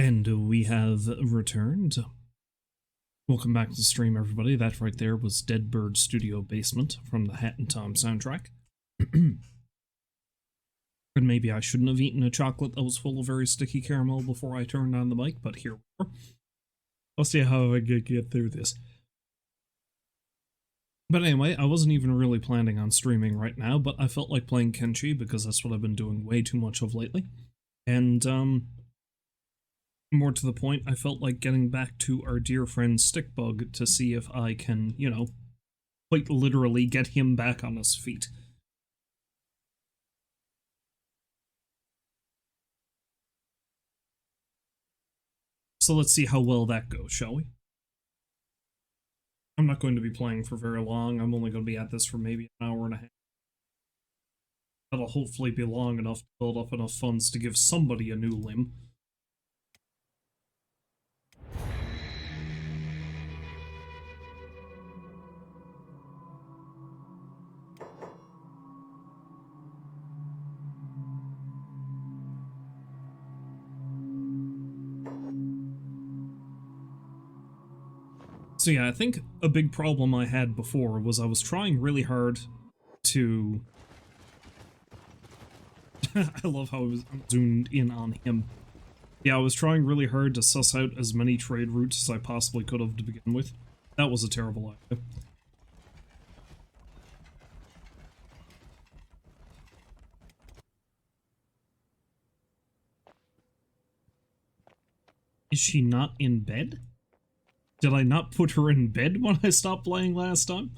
And we have returned. Welcome back to the stream, everybody. That right there was Dead Bird Studio Basement from the Hat and Tom soundtrack. And maybe I shouldn't have eaten a chocolate that was full of very sticky caramel before I turned on the mic, but here we are. I'll see how I get through this. But anyway, I wasn't even really planning on streaming right now, but I felt like playing Kenshi because that's what I've been doing way too much of lately. And, more to the point, I felt like getting back to our dear friend Stickbug to see if I can, you know, quite literally get him back on his feet. So let's see how well that goes, shall we? I'm not going to be playing for very long. I'm only going to be at this for maybe an hour and a half. That'll hopefully be long enough to build up enough funds to give somebody a new limb. So yeah, I think a big problem I had before was I was trying really hard to... I love how I was zoomed in on him. Yeah, I was trying really hard to suss out as many trade routes as I possibly could have to begin with. That was a terrible idea. Is she not in bed? Did I not put her in bed when I stopped playing last time?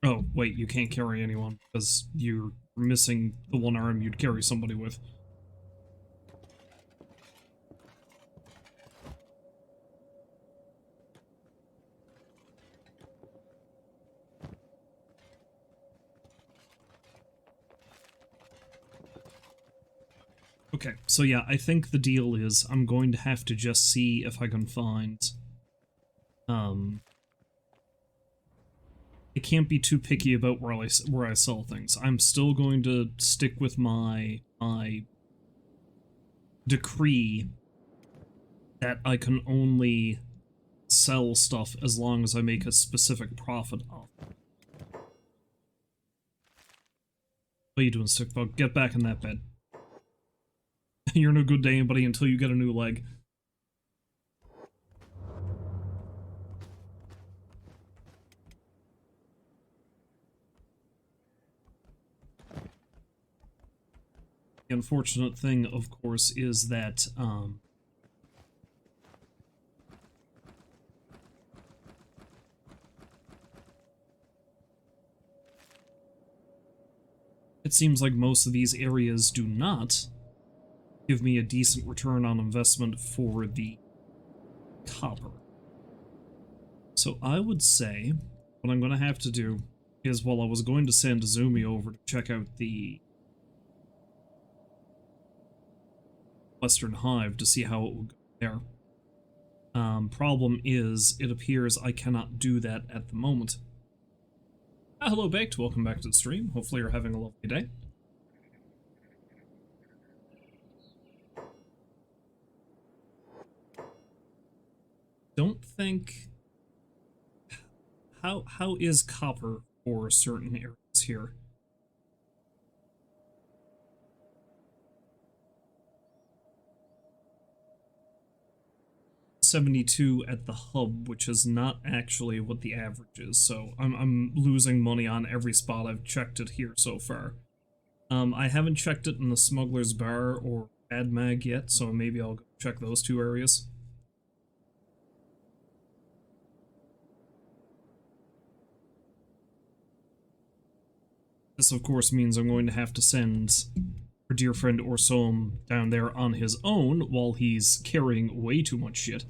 Oh, wait, you can't carry anyone because you're missing the one arm you'd carry somebody with. Okay, so yeah, I think the deal is I'm going to have to just see if I can find... I can't be too picky about where I sell things. I'm still going to stick with my decree that I can only sell stuff as long as I make a specific profit off it. What are you doing, Stickbug? Get back in that bed. You're no good to anybody until you get a new leg. The unfortunate thing, of course, is that, it seems like most of these areas do not give me a decent return on investment for the copper. So I would say what I'm going to have to do is, while I was going to send Izumi over to check out the Western Hive to see how it will go there. Problem is, it appears I cannot do that at the moment. Hello, Baked. Welcome back to the stream. Hopefully you're having a lovely day. Don't think... How is copper for certain areas here? $72 at the hub, which is not actually what the average is, so I'm losing money on every spot I've checked it here so far. I haven't checked it in the Smuggler's Bar or AdMag yet, so maybe I'll go check those two areas. This, of course, means I'm going to have to send our dear friend Orsom down there on his own while he's carrying way too much shit.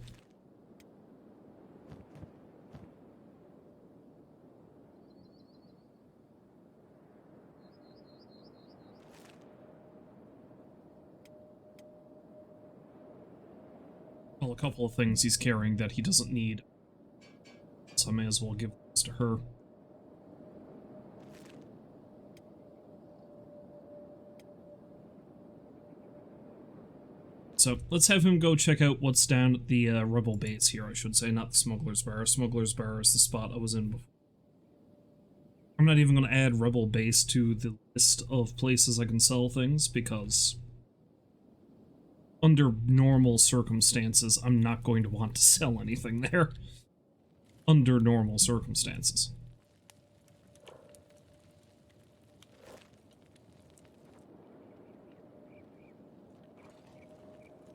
Well, a couple of things he's carrying that he doesn't need, so I may as well give this to her. So let's have him go check out what's down at the rebel base here, I should say, not the Smuggler's Bar. Smuggler's Bar is the spot I was in before. I'm not even going to add rebel base to the list of places I can sell things, because under normal circumstances, I'm not going to want to sell anything there. Under normal circumstances.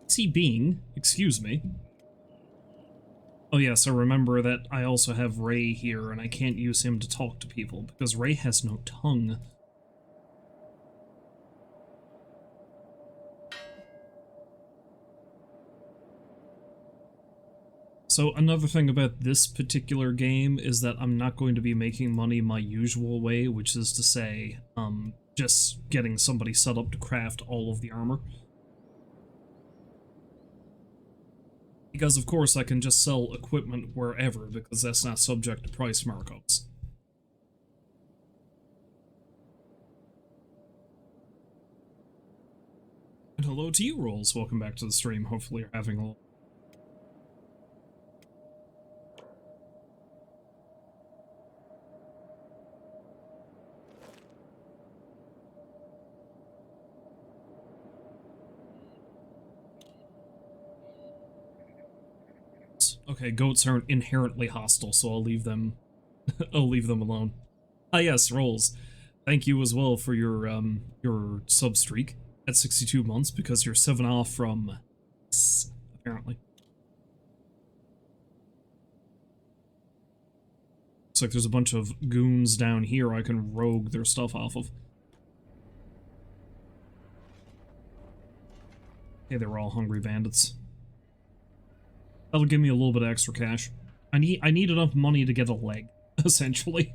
What's he being? Excuse me. Oh yes, I remember that I also have Ray here, and I can't use him to talk to people, because Ray has no tongue. So another thing about this particular game is that I'm not going to be making money my usual way, which is to say, just getting somebody set up to craft all of the armor. Because of course I can just sell equipment wherever, because that's not subject to price markups. And hello to you, Rolls. Welcome back to the stream. Hopefully you're having a little... Okay, goats aren't inherently hostile, so I'll leave them I'll leave them alone. Ah yes, Rolls. Thank you as well for your sub streak at 62 months, because you're 7 off from apparently. Looks like there's a bunch of goons down here I can rogue their stuff off of. Hey, they were all hungry bandits. That'll give me a little bit of extra cash. I need enough money to get a leg, essentially.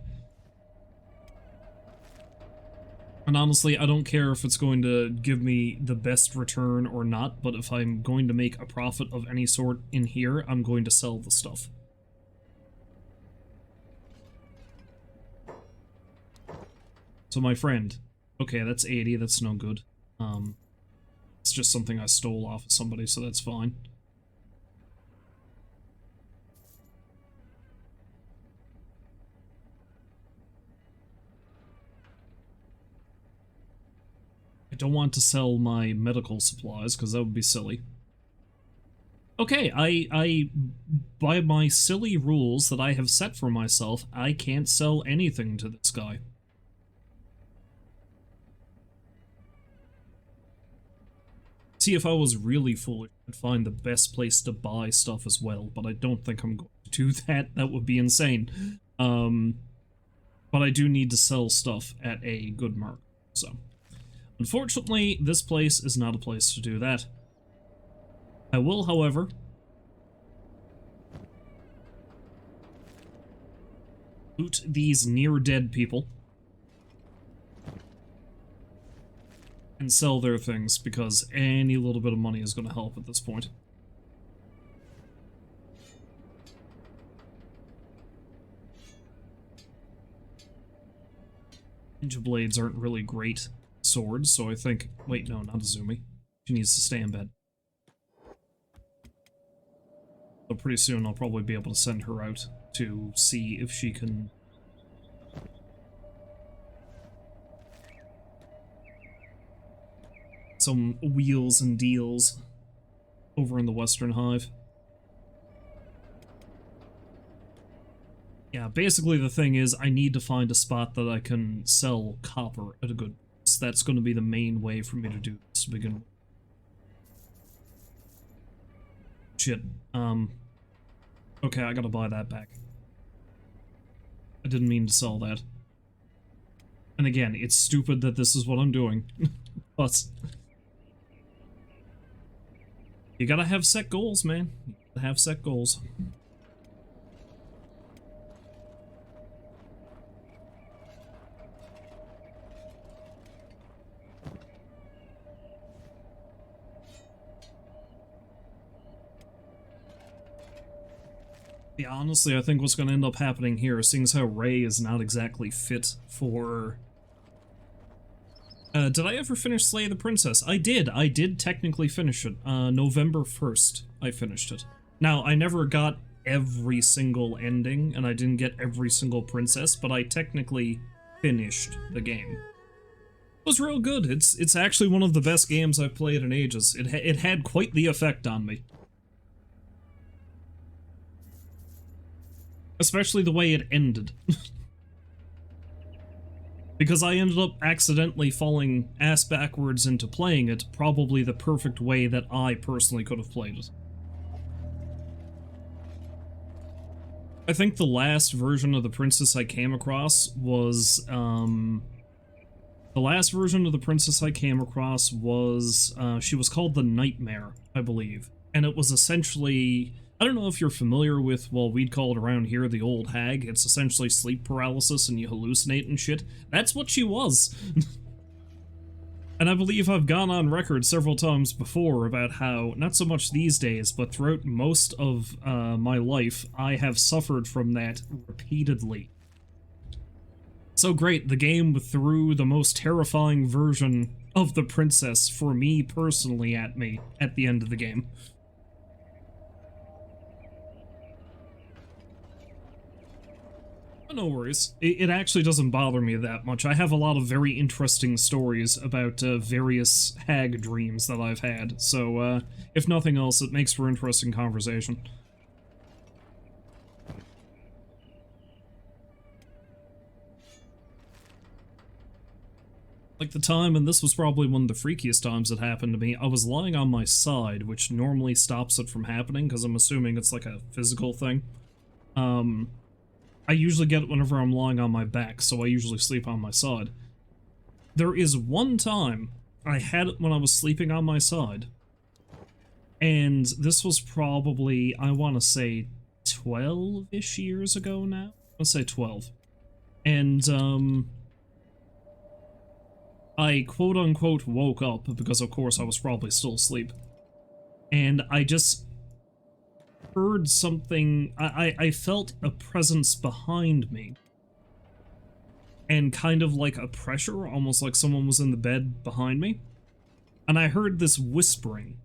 And honestly, I don't care if it's going to give me the best return or not, but if I'm going to make a profit of any sort in here, I'm going to sell the stuff. So my friend, okay, that's 80, that's no good. It's just something I stole off of somebody, so that's fine. I don't want to sell my medical supplies, because that would be silly. Okay, I, by my silly rules that I have set for myself, I can't sell anything to this guy. See, if I was really foolish, I'd find the best place to buy stuff as well, but I don't think I'm going to do that. That would be insane. But I do need to sell stuff at a good mark, so... Unfortunately, this place is not a place to do that. I will, however, loot these near-dead people and sell their things, because any little bit of money is going to help at this point. Ninja blades aren't really great swords, so I think... Wait, no, not Izumi. She needs to stay in bed. So pretty soon I'll probably be able to send her out to see if she can... some wheels and deals over in the Western Hive. Yeah, basically the thing is I need to find a spot that I can sell copper at a good price. That's going to be the main way for me to do this to begin with. Shit. Okay, I gotta buy that back. I didn't mean to sell that. And again, it's stupid that this is what I'm doing. But... you gotta have set goals, man. You gotta have set goals. Yeah, honestly, I think what's going to end up happening here, seeing as how Ray is not exactly fit for Did I ever finish Slay the Princess? I did. I did technically finish it. November 1st, I finished it. Now, I never got every single ending, and I didn't get every single princess, but I technically finished the game. It was real good. It's actually one of the best games I've played in ages. It had quite the effect on me. Especially the way it ended. Because I ended up accidentally falling ass backwards into playing it probably the perfect way that I personally could have played it. I think the last version of the princess I came across was, she was called the Nightmare, I believe. And it was essentially, I don't know if you're familiar with, well, we'd call it around here the old hag. It's essentially sleep paralysis and you hallucinate and shit. That's what she was. And I believe I've gone on record several times before about how, not so much these days, but throughout most of my life, I have suffered from that repeatedly. So great, the game threw the most terrifying version of the princess, for me personally, at me at the end of the game. No worries. It actually doesn't bother me that much. I have a lot of very interesting stories about various hag dreams that I've had, so if nothing else, it makes for interesting conversation. Like the time, and this was probably one of the freakiest times it happened to me, I was lying on my side, which normally stops it from happening, because I'm assuming it's like a physical thing. I usually get it whenever I'm lying on my back, so I usually sleep on my side. There is one time I had it when I was sleeping on my side, and this was probably, I want to say, 12-ish years ago now? Let's say 12. And, I quote-unquote woke up, because of course I was probably still asleep, and I just heard something. I felt a presence behind me, and kind of like a pressure, almost like someone was in the bed behind me, and I heard this whispering.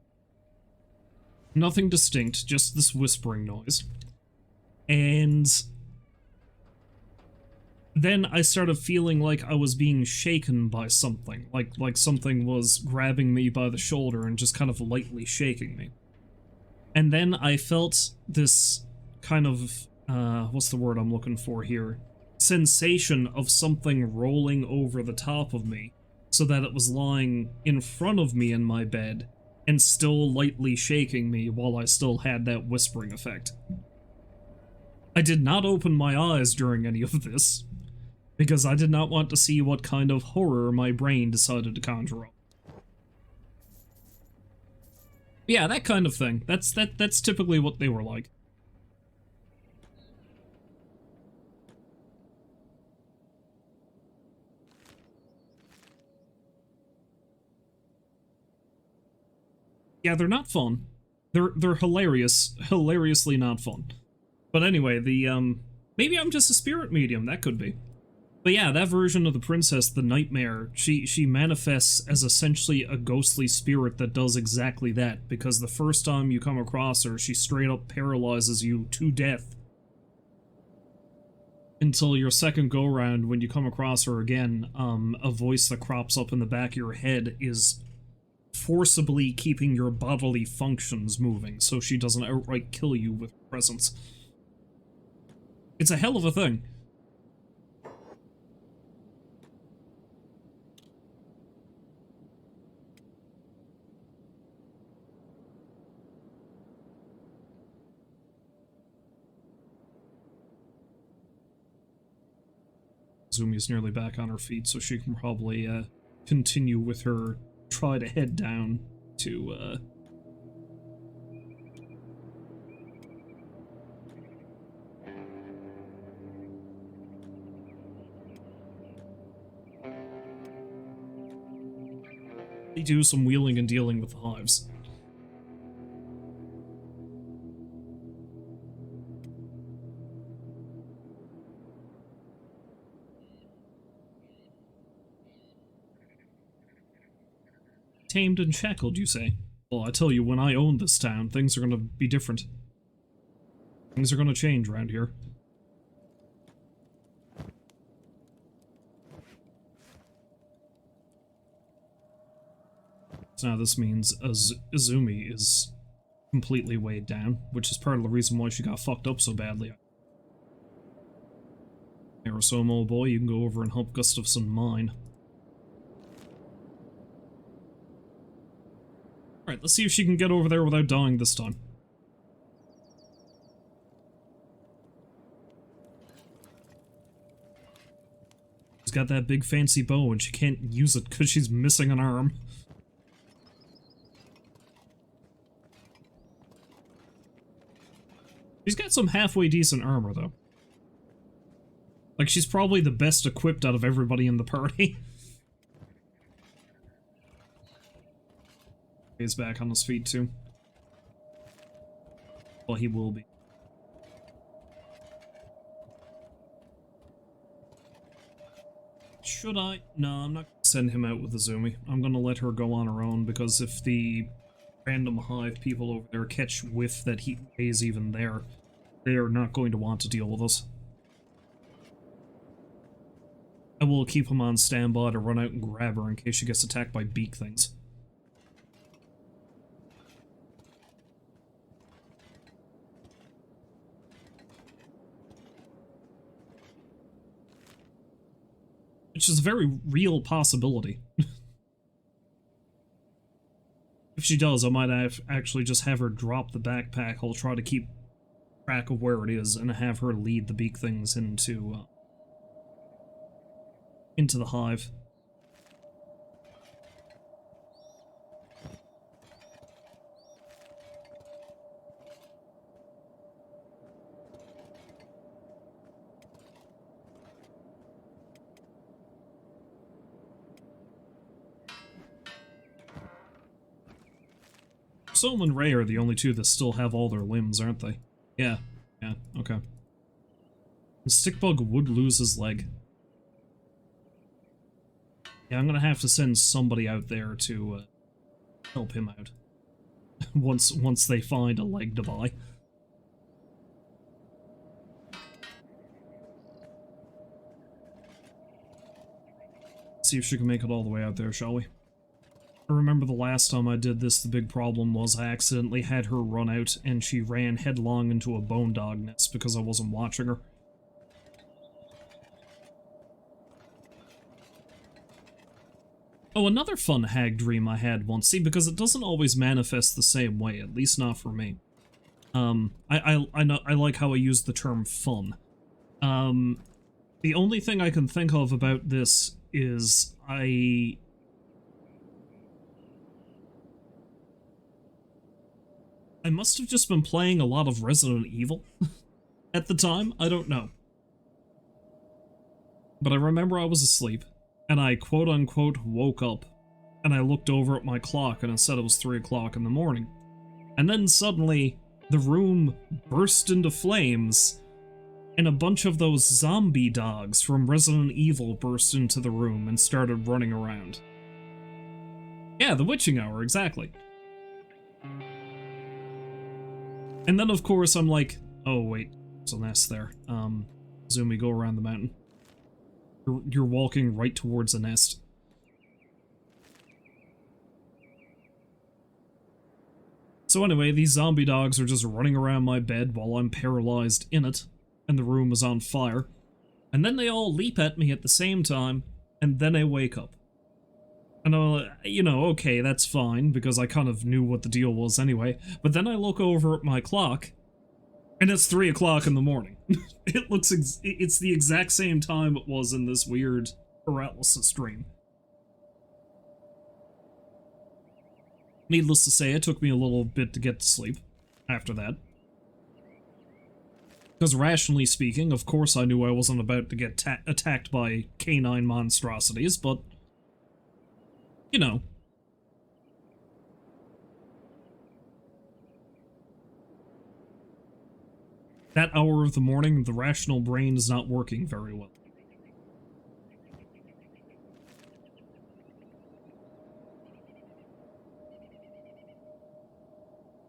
Nothing distinct, just this whispering noise. And then I started feeling like I was being shaken by something, like something was grabbing me by the shoulder and just kind of lightly shaking me. And then I felt this kind of, what's the word I'm looking for here? Sensation of something rolling over the top of me, so that it was lying in front of me in my bed, and still lightly shaking me while I still had that whispering effect. I did not open my eyes during any of this, because I did not want to see what kind of horror my brain decided to conjure up. Yeah, that kind of thing. That's typically what they were like. Yeah, they're not fun. They're hilarious, hilariously not fun. But anyway, maybe I'm just a spirit medium, that could be. But yeah, that version of the princess, the Nightmare, she manifests as essentially a ghostly spirit that does exactly that, because the first time you come across her, she straight up paralyzes you to death. Until your second go-round, when you come across her again, a voice that crops up in the back of your head is forcibly keeping your bodily functions moving, so she doesn't outright kill you with her presence. It's a hell of a thing. Izumi's nearly back on her feet, so she can probably continue with her try to head down to do some wheeling and dealing with the hives. Tamed and shackled, you say? Well, I tell you, when I own this town, things are gonna be different. Things are gonna change around here. So now this means Izumi is completely weighed down, which is part of the reason why she got fucked up so badly. Aerosom, old boy, you can go over and help Gustafsson mine. Alright, let's see if she can get over there without dying this time. She's got that big fancy bow and she can't use it because she's missing an arm. She's got some halfway decent armor, though. Like, she's probably the best equipped out of everybody in the party. He's back on his feet, too. Well, he will be. Should I? No, I'm not going to send him out with Izumi. I'm going to let her go on her own, because if the random hive people over there catch whiff that he is even there, they are not going to want to deal with us. I will keep him on standby to run out and grab her in case she gets attacked by beak things. Which is a very real possibility. If she does, I might actually just have her drop the backpack. I'll try to keep track of where it is and have her lead the beak things into the hive. Soam and Ray are the only two that still have all their limbs, aren't they? Yeah, okay. And Stickbug would lose his leg. Yeah, I'm gonna have to send somebody out there to help him out. once they find a leg to buy. See if she can make it all the way out there, shall we? I remember the last time I did this, the big problem was I accidentally had her run out and she ran headlong into a bone dog nest because I wasn't watching her. Oh, another fun hag dream I had once. See, because it doesn't always manifest the same way, at least not for me. I like how I use the term fun. The only thing I can think of about this is I must have just been playing a lot of Resident Evil at the time. I don't know. But I remember I was asleep, and I quote-unquote woke up, and I looked over at my clock, and it said it was 3 o'clock in the morning. And then suddenly, the room burst into flames, and a bunch of those zombie dogs from Resident Evil burst into the room and started running around. Yeah, the witching hour, exactly. And then, of course, I'm like, oh, wait, there's a nest there. Izumi, go around the mountain. You're walking right towards a nest. So anyway, these zombie dogs are just running around my bed while I'm paralyzed in it, and the room is on fire. And then they all leap at me at the same time, and then I wake up. And I'm, you know, okay, that's fine, because I kind of knew what the deal was anyway. But then I look over at my clock, and it's 3 o'clock in the morning. It's the exact same time it was in this weird paralysis dream. Needless to say, it took me a little bit to get to sleep after that. Because rationally speaking, of course I knew I wasn't about to get attacked by canine monstrosities, but you know. That hour of the morning, the rational brain is not working very well.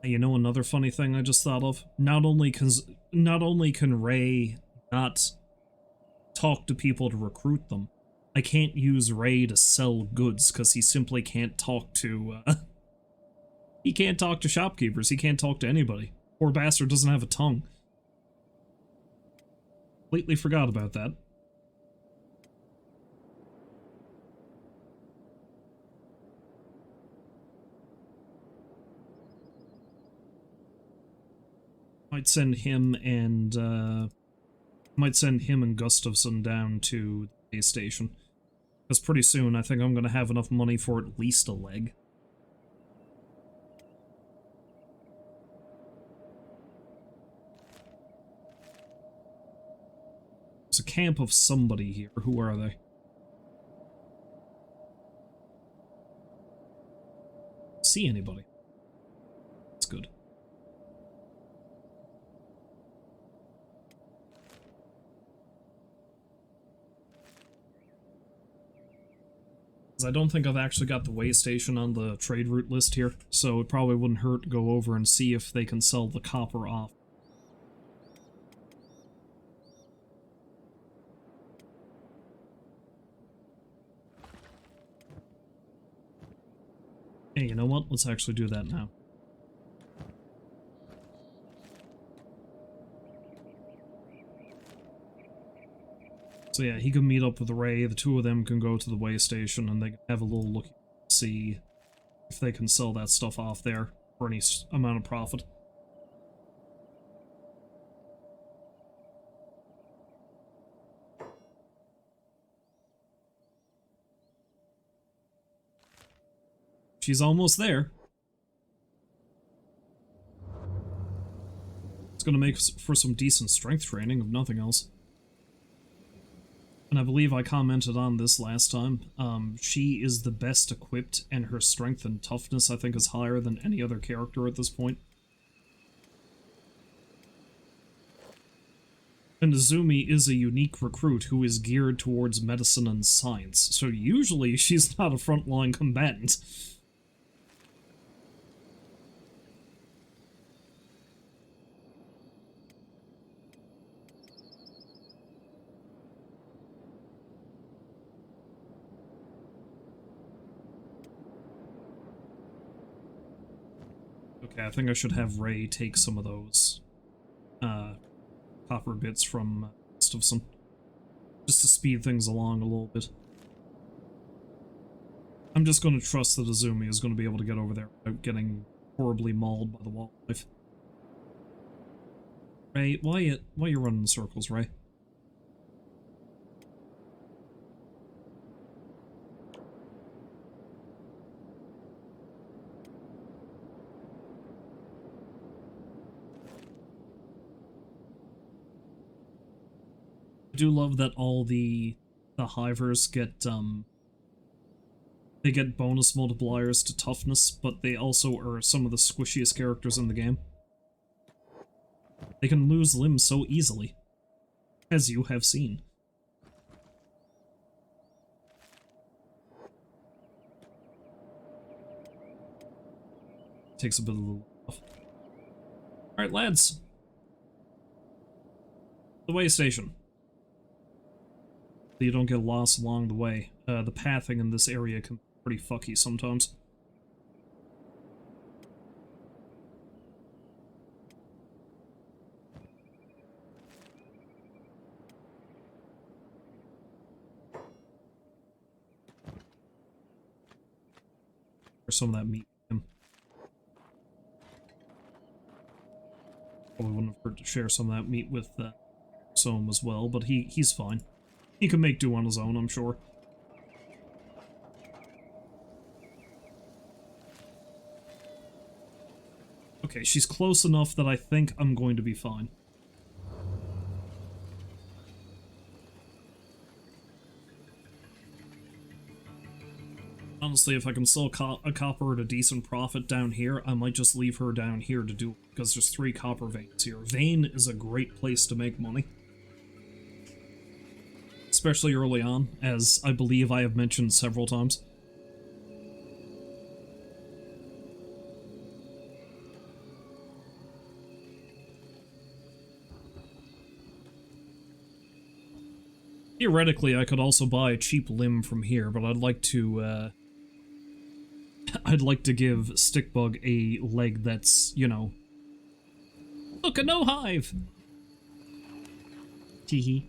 You know another funny thing I just thought of? Not only can Ray not talk to people to recruit them, I can't use Ray to sell goods because he simply can't talk to, he can't talk to shopkeepers, he can't talk to anybody. Poor bastard doesn't have a tongue. Completely forgot about that. Might send him and Gustafsson down to the base station. Because pretty soon I think I'm gonna have enough money for at least a leg. There's a camp of somebody here. Who are they? See anybody? That's good. I don't think I've actually got the way station on the trade route list here, so it probably wouldn't hurt to go over and see if they can sell the copper off. Hey, you know what? Let's actually do that now. So yeah, he can meet up with Ray, the two of them can go to the way station, and they can have a little look, see if they can sell that stuff off there for any amount of profit. She's almost there. It's gonna make for some decent strength training, if nothing else. And I believe I commented on this last time. She is the best equipped, and her strength and toughness, I think, is higher than any other character at this point. And Izumi is a unique recruit who is geared towards medicine and science, so usually she's not a frontline combatant. Okay, I think I should have Ray take some of those copper bits from Gustafsson, just to speed things along a little bit. I'm just going to trust that Izumi is going to be able to get over there without getting horribly mauled by the wildlife. Ray, why you running in circles, Ray? I do love that all the hivers get they get bonus multipliers to toughness, but they also are some of the squishiest characters in the game. They can lose limbs so easily, as you have seen. Takes a bit of the off. Alright, lads. The way station. You don't get lost along the way. The pathing in this area can be pretty fucky sometimes. Or some of that meat. Probably wouldn't have hurt to share some of that meat with Soam as well, but he's fine. He can make do on his own, I'm sure. Okay, she's close enough that I think I'm going to be fine. Honestly, if I can sell a copper at a decent profit down here, I might just leave her down here to do it, because there's 3 copper veins here. Vein is a great place to make money. Especially early on, as I believe I have mentioned several times. Theoretically, I could also buy a cheap limb from here, but I'd like to, I'd like to give Stickbug a leg that's, you know... Look, a no-hive! Teehee.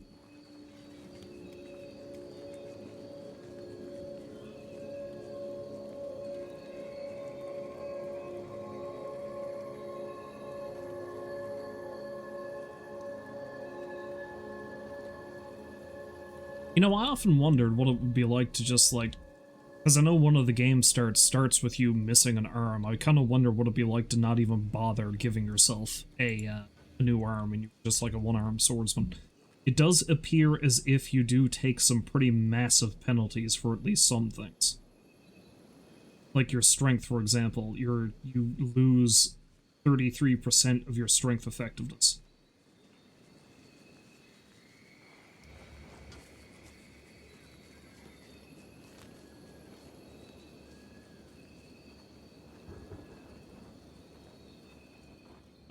You know, I often wondered what it would be like to just, like... Because I know one of the game starts with you missing an arm. I kind of wonder what it'd be like to not even bother giving yourself a new arm, and you're just like a one-armed swordsman. It does appear as if you do take some pretty massive penalties for at least some things. Like your strength, for example. You lose 33% of your strength effectiveness.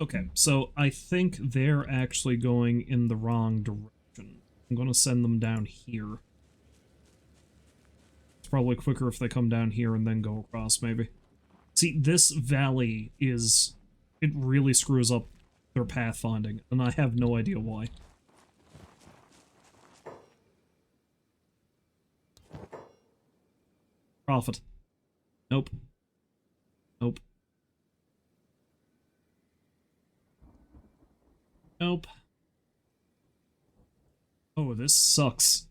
Okay, so I think they're actually going in the wrong direction. I'm going to send them down here. It's probably quicker if they come down here and then go across, maybe. See, this valley is... It really screws up their pathfinding, and I have no idea why. Profit. Nope. Nope. Nope. Oh, this sucks.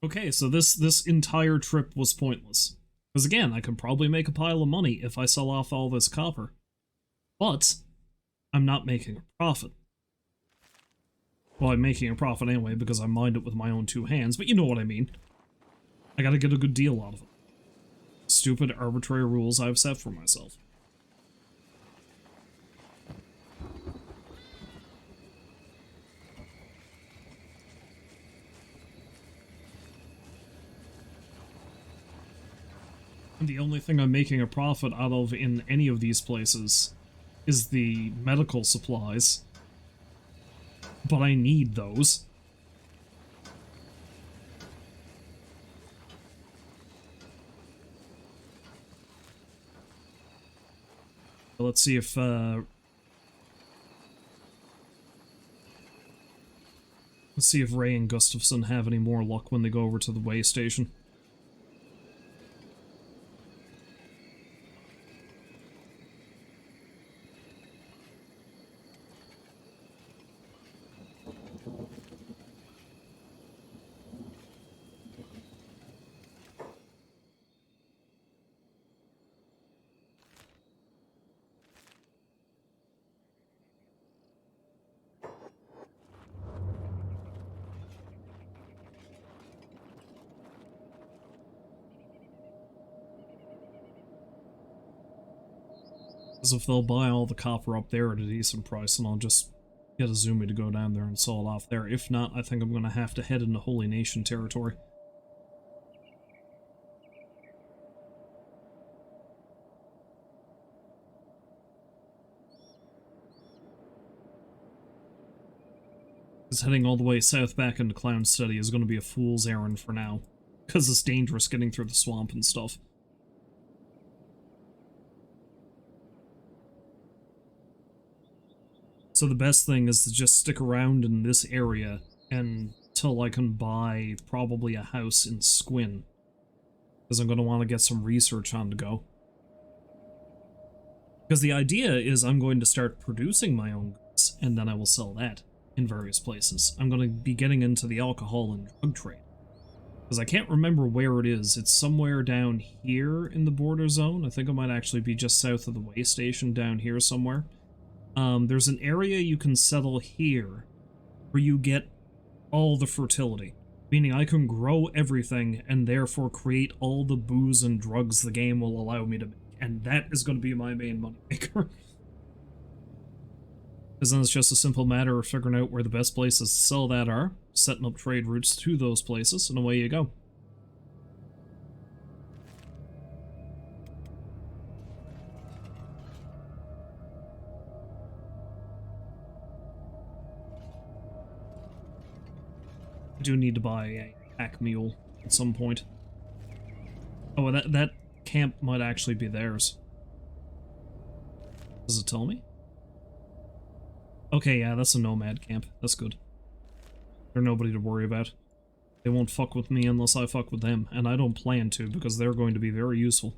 Okay, so this entire trip was pointless. Because again, I could probably make a pile of money if I sell off all this copper. But I'm not making a profit. Well, I'm making a profit anyway because I mined it with my own two hands, but you know what I mean. I gotta get a good deal out of it. Stupid, arbitrary rules I've set for myself. And the only thing I'm making a profit out of in any of these places is the medical supplies. But I need those. Let's see if, let's see if Ray and Gustafson have any more luck when they go over to the way station. As if they'll buy all the copper up there at a decent price, and I'll just get Izumi to go down there and sell it off there. If not, I think I'm going to have to head into Holy Nation territory. Because heading all the way south back into Clown City is going to be a fool's errand for now. Because it's dangerous getting through the swamp and stuff. So the best thing is to just stick around in this area until I can buy probably a house in Squin. Because I'm going to want to get some research on the go. Because the idea is I'm going to start producing my own goods, and then I will sell that in various places. I'm going to be getting into the alcohol and drug trade. Because I can't remember where it is. It's somewhere down here in the border zone. I think it might actually be just south of the way station down here somewhere. There's an area you can settle here where you get all the fertility. Meaning I can grow everything and therefore create all the booze and drugs the game will allow me to make. And that is going to be my main moneymaker. Because then it's just a simple matter of figuring out where the best places to sell that are, setting up trade routes to those places, and away you go. do need to buy a pack mule at some point. Oh, that camp might actually be theirs. Does it tell me? Okay, yeah, that's a nomad camp. That's good. They're nobody to worry about. They won't fuck with me unless I fuck with them, and I don't plan to because they're going to be very useful.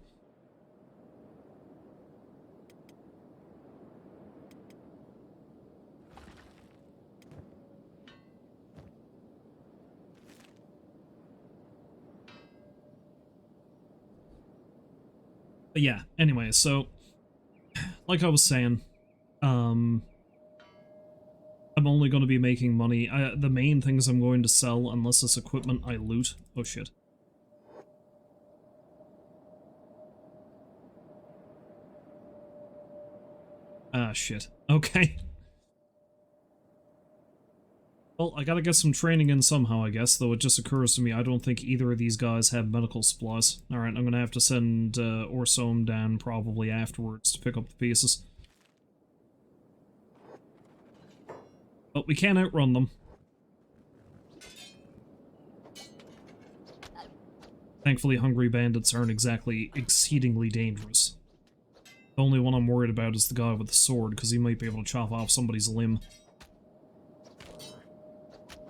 But yeah, anyway, so like I was saying, I'm only going to be making money. The main things I'm going to sell, unless it's equipment I loot. Oh shit. Ah, shit. Okay. Well, I gotta get some training in somehow, I guess, though it just occurs to me I don't think either of these guys have medical supplies. Alright, I'm gonna have to send Orsom down probably afterwards to pick up the pieces. But we can't outrun them. Thankfully, hungry bandits aren't exactly exceedingly dangerous. The only one I'm worried about is the guy with the sword, because he might be able to chop off somebody's limb.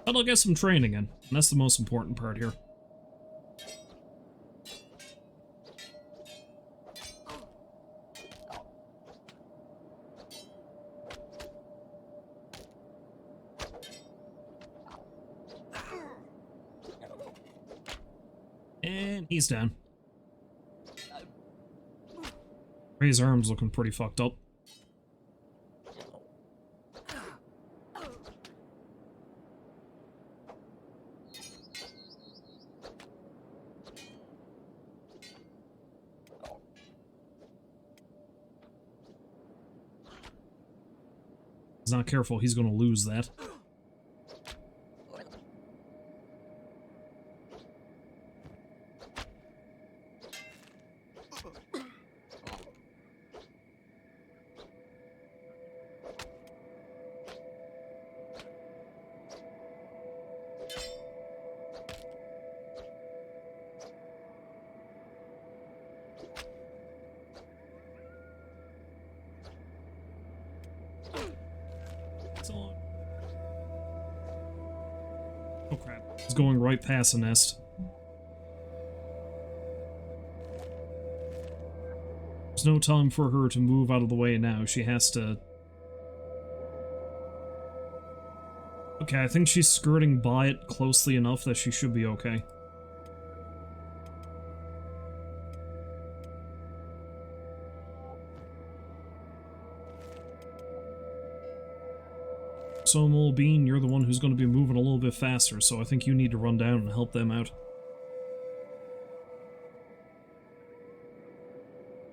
But I'll get some training in, and that's the most important part here. And he's down. Ray's arm's looking pretty fucked up. He's not careful, he's gonna lose that. Oh crap. He's going right past the nest. There's no time for her to move out of the way now. She has to... Okay, I think she's skirting by it closely enough that she should be okay. So, Mole Bean, you're the one who's going to be moving a little bit faster, so I think you need to run down and help them out.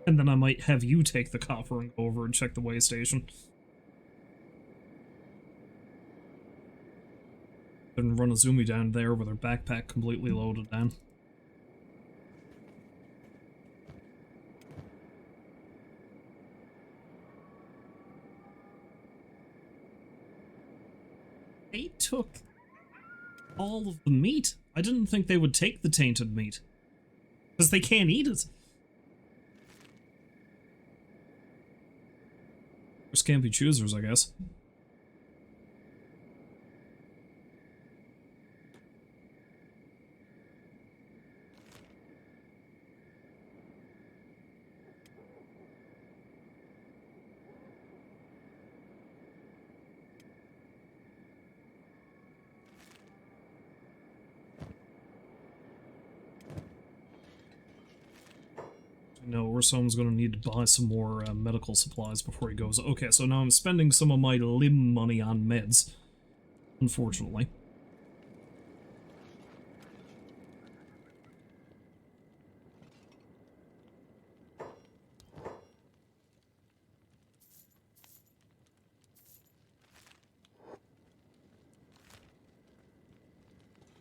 And then I might have you take the copper and go over and check the way station. Then run Izumi down there with her backpack completely loaded down. They took all of the meat. I didn't think they would take the tainted meat. Because they can't eat it. They're scampy choosers, I guess. No, Ursom's gonna need to buy some more medical supplies before he goes. Okay, so now I'm spending some of my limb money on meds. Unfortunately.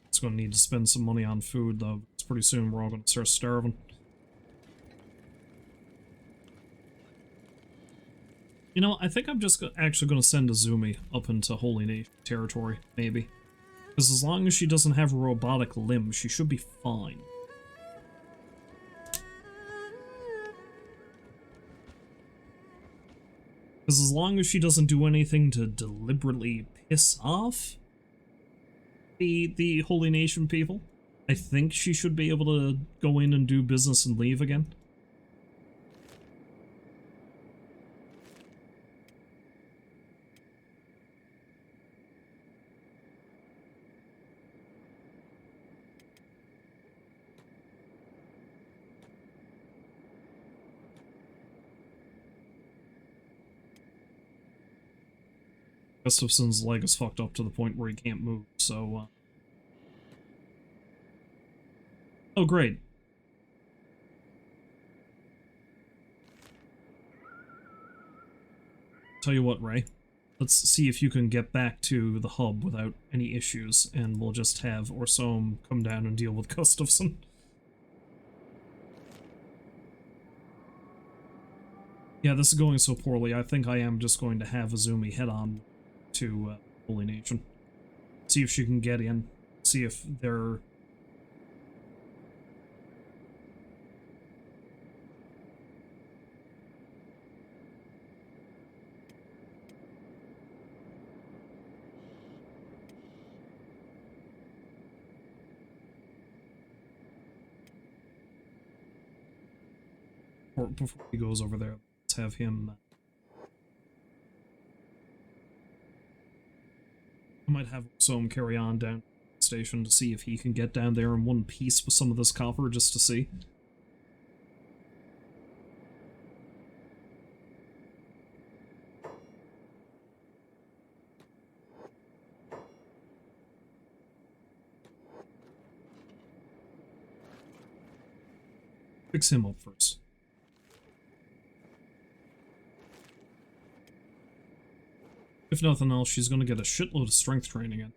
It's gonna need to spend some money on food, though. It's pretty soon we're all gonna start starving. You know, I think I'm just actually going to send Izumi up into Holy Nation territory, maybe. Because as long as she doesn't have a robotic limb, she should be fine. Because as long as she doesn't do anything to deliberately piss off the Holy Nation people, I think she should be able to go in and do business and leave again. Gustafson's leg is fucked up to the point where he can't move, so, Oh, great. Tell you what, Ray. Let's see if you can get back to the hub without any issues, and we'll just have Orsom come down and deal with Gustafson. Yeah, this is going so poorly, I think I am just going to have Izumi head on to Holy Nation. See if she can get in. See if they're... Before he goes over there, let's have him... I might have Orsom carry on down to the station to see if he can get down there in one piece with some of this copper, just to see. Fix him up first. If nothing else, she's gonna get a shitload of strength training in.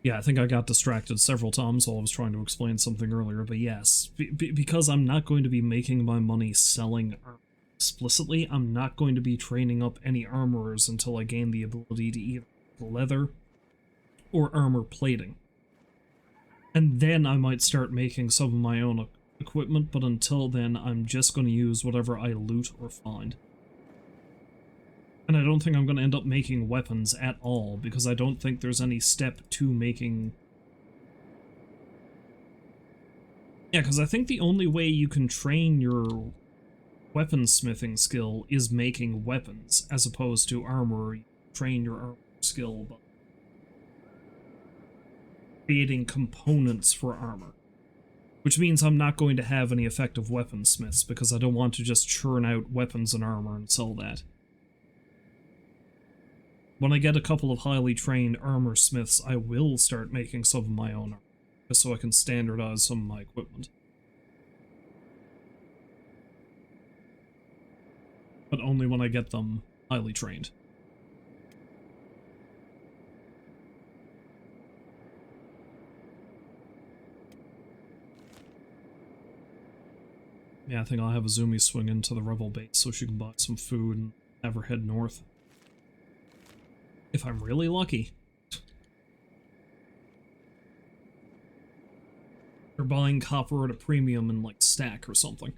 Yeah, I think I got distracted several times while I was trying to explain something earlier, but yes, because I'm not going to be making my money selling armor explicitly, I'm not going to be training up any armorers until I gain the ability to either leather or armor plating. And then I might start making some of my own equipment, but until then, I'm just going to use whatever I loot or find. And I don't think I'm going to end up making weapons at all, because I don't think there's any step to making... Yeah, because I think the only way you can train your weaponsmithing skill is making weapons, as opposed to armor. You train your armor skill by creating components for armor. Which means I'm not going to have any effective weaponsmiths, because I don't want to just churn out weapons and armor and sell that. When I get a couple of highly trained armor smiths, I will start making some of my own armor, just so I can standardize some of my equipment. But only when I get them highly trained. Yeah, I think I'll have Izumi swing into the rebel base so she can buy some food and have her head north. If I'm really lucky. They're buying copper at a premium in, like, stack or something.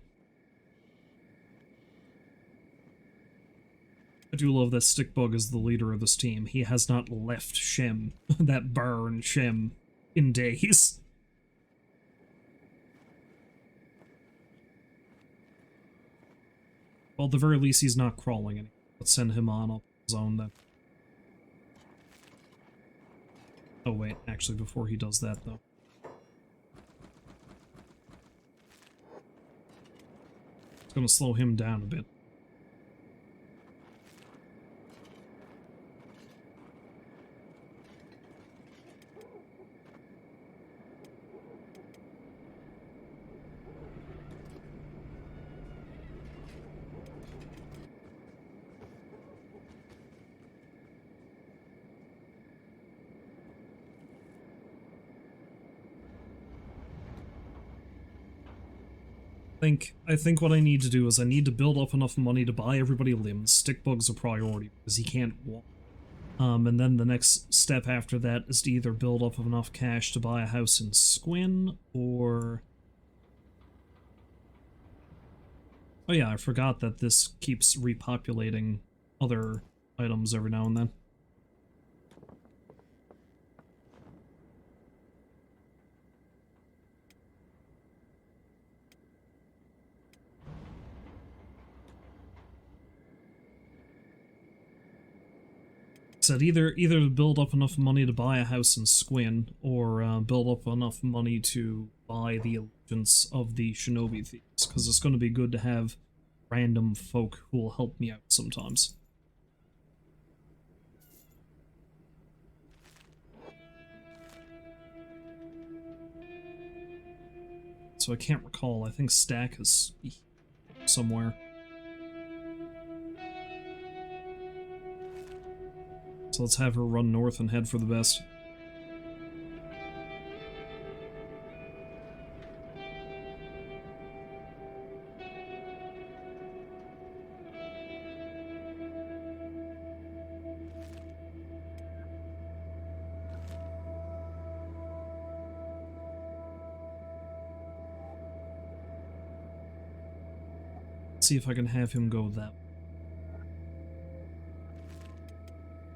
I do love that Stickbug is the leader of this team. He has not left Shem, that bar in Shem, in days. Well, at the very least, he's not crawling anymore. Let's send him on up his own then. Oh wait, actually, before he does that, though. It's gonna slow him down a bit. I think what I need to do is I need to build up enough money to buy everybody limbs. Stickbug's a priority because he can't walk. And then the next step after that is to either build up enough cash to buy a house in Squin, or... Oh yeah, I forgot that this keeps repopulating other items every now and then. Said either build up enough money to buy a house in Squin, or build up enough money to buy the allegiance of the shinobi thieves, because it's going to be good to have random folk who will help me out sometimes. So I can't recall. I think Stack is somewhere. So let's have her run north and head for the best. See if I can have him go that way.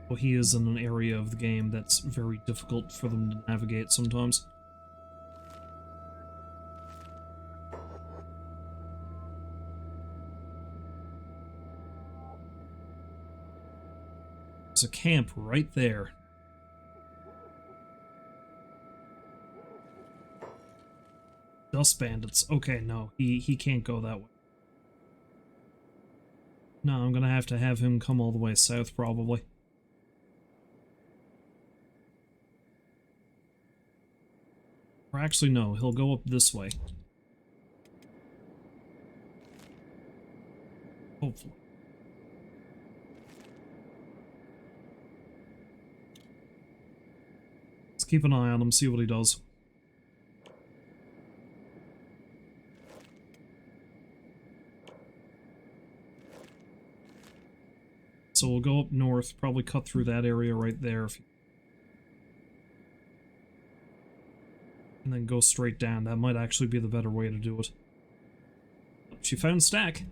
Well, he is in an area of the game that's very difficult for them to navigate sometimes. There's a camp right there. Dust bandits. Okay, no, he can't go that way. No, I'm gonna have to have him come all the way south, probably. Or actually, no, he'll go up this way. Hopefully. Let's keep an eye on him, see what he does. So we'll go up north, probably cut through that area right there. And then go straight down. That might actually be the better way to do it. She found Stack.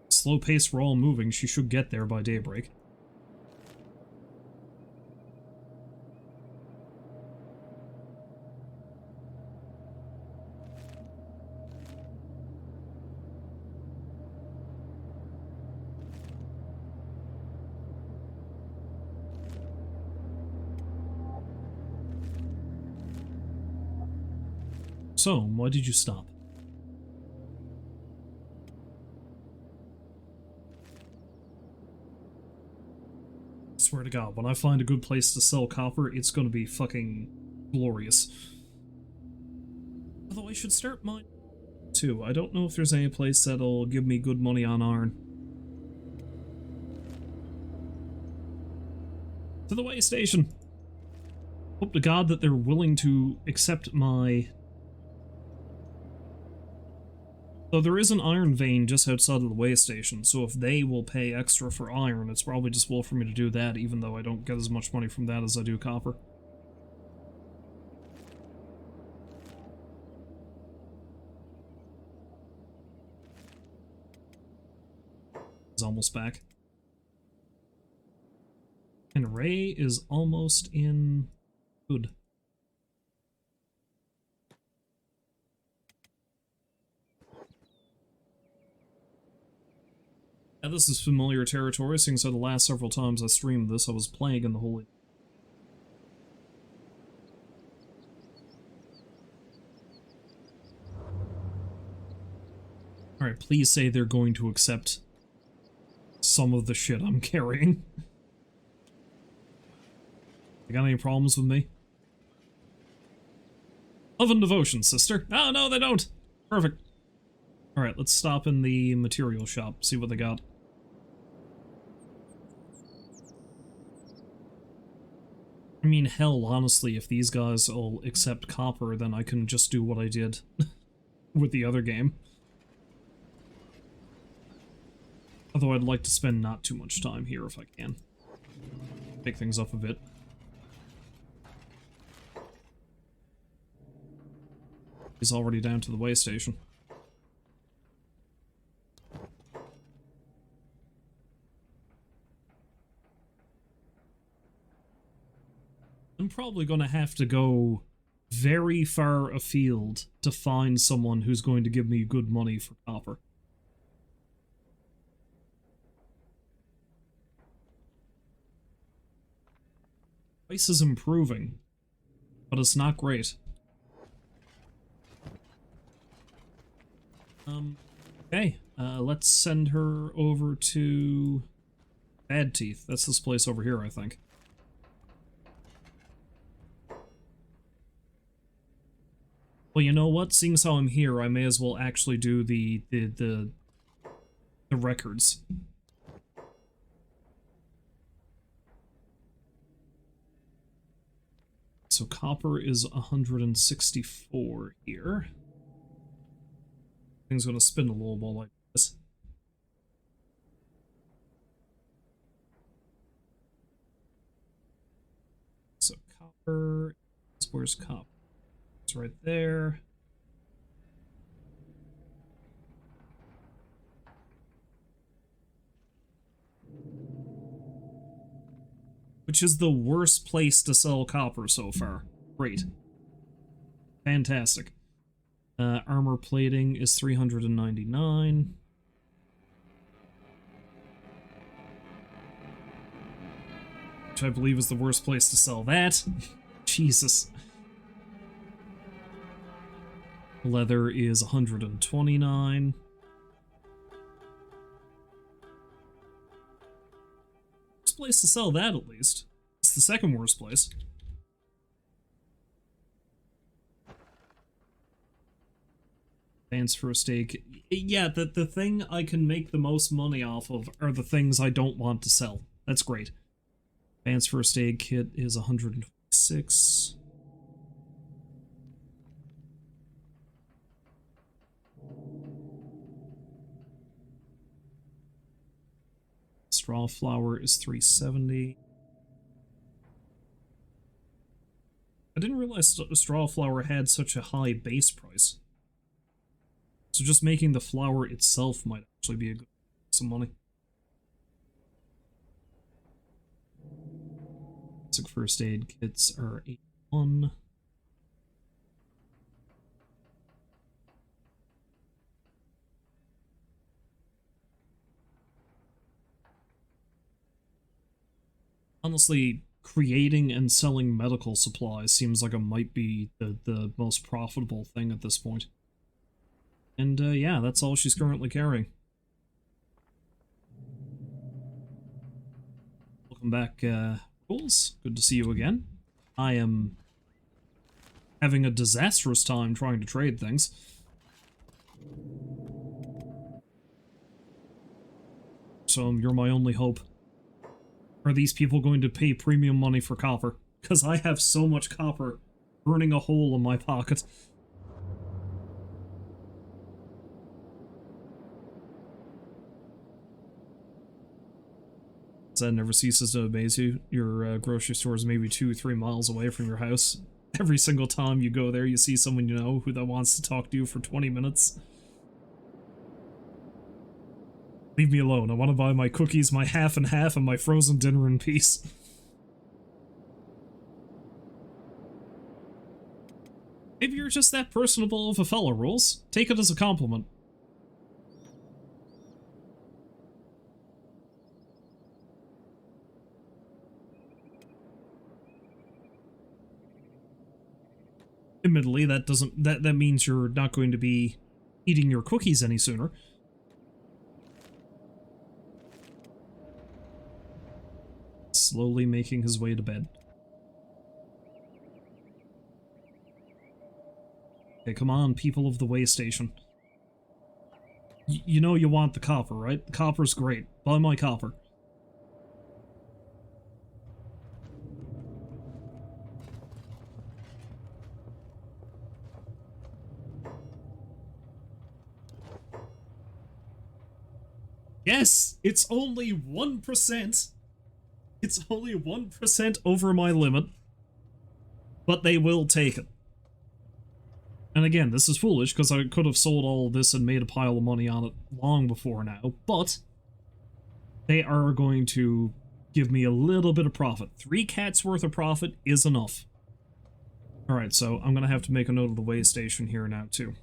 Slow pace, we're all moving. She should get there by daybreak. So, why did you stop? I swear to God, when I find a good place to sell copper, it's gonna be fucking glorious. Although I should start mine too. I don't know if there's any place that'll give me good money on iron. To the way station! Hope to God that they're willing to accept my... Though there is an iron vein just outside of the way station, so if they will pay extra for iron, it's probably just well for me to do that, even though I don't get as much money from that as I do copper. He's almost back. And Ray is almost in good. Yeah, this is familiar territory, since the last several times I streamed this, I was playing in the Holy... Alright, please say they're going to accept some of the shit I'm carrying. You got any problems with me? Love and devotion, sister. Oh, no, they don't! Perfect. Alright, let's stop in the material shop, see what they got. I mean, hell, honestly, if these guys all accept copper, then I can just do what I did with the other game. Although I'd like to spend not too much time here if I can. Take things up a bit. He's already down to the way station. I'm probably going to have to go very far afield to find someone who's going to give me good money for copper. Price is improving, but it's not great. Okay, let's send her over to Bad Teeth. That's this place over here, I think. Well, you know what? Seeing as how I'm here, I may as well actually do the records. So copper is 164 here. Thing's gonna spin a little while like this. So copper, where's copper? It's right there. Which is the worst place to sell copper so far. Great. Fantastic. Armor plating is 399. Which I believe is the worst place to sell that. Jesus. Leather is 129. Worst place to sell that, at least. It's the second worst place. Advance for a stake. Yeah, the thing I can make the most money off of are the things I don't want to sell. That's great. Advance for a stake kit is 126. Straw flour is 370. I didn't realize straw flour had such a high base price. So just making the flour itself might actually be a good some money. Basic first aid kits are 81. Honestly, creating and selling medical supplies seems like it might be the most profitable thing at this point. And yeah, that's all she's currently carrying. Welcome back, Rules. Good to see you again. I am having a disastrous time trying to trade things. So you're my only hope. Are these people going to pay premium money for copper? Because I have so much copper burning a hole in my pocket. That never ceases to amaze you. Your grocery store is maybe 2-3 miles away from your house. Every single time you go there, you see someone you know who that wants to talk to you for 20 minutes. Leave me alone. I want to buy my cookies, my half and half, and my frozen dinner in peace. Maybe you're just that personable of a fella, Rules. Take it as a compliment. Admittedly, that means you're not going to be eating your cookies any sooner. Slowly making his way to bed. Okay, come on, people of the way station. You know you want the copper, right? The copper's great. Buy my copper. Yes, it's only 1%. It's only 1% over my limit. But they will take it. And again, this is foolish, because I could have sold all of this and made a pile of money on it long before now, but they are going to give me a little bit of profit. 3 cats worth of profit is enough. Alright, so I'm going to have to make a note of the weigh station here now, too.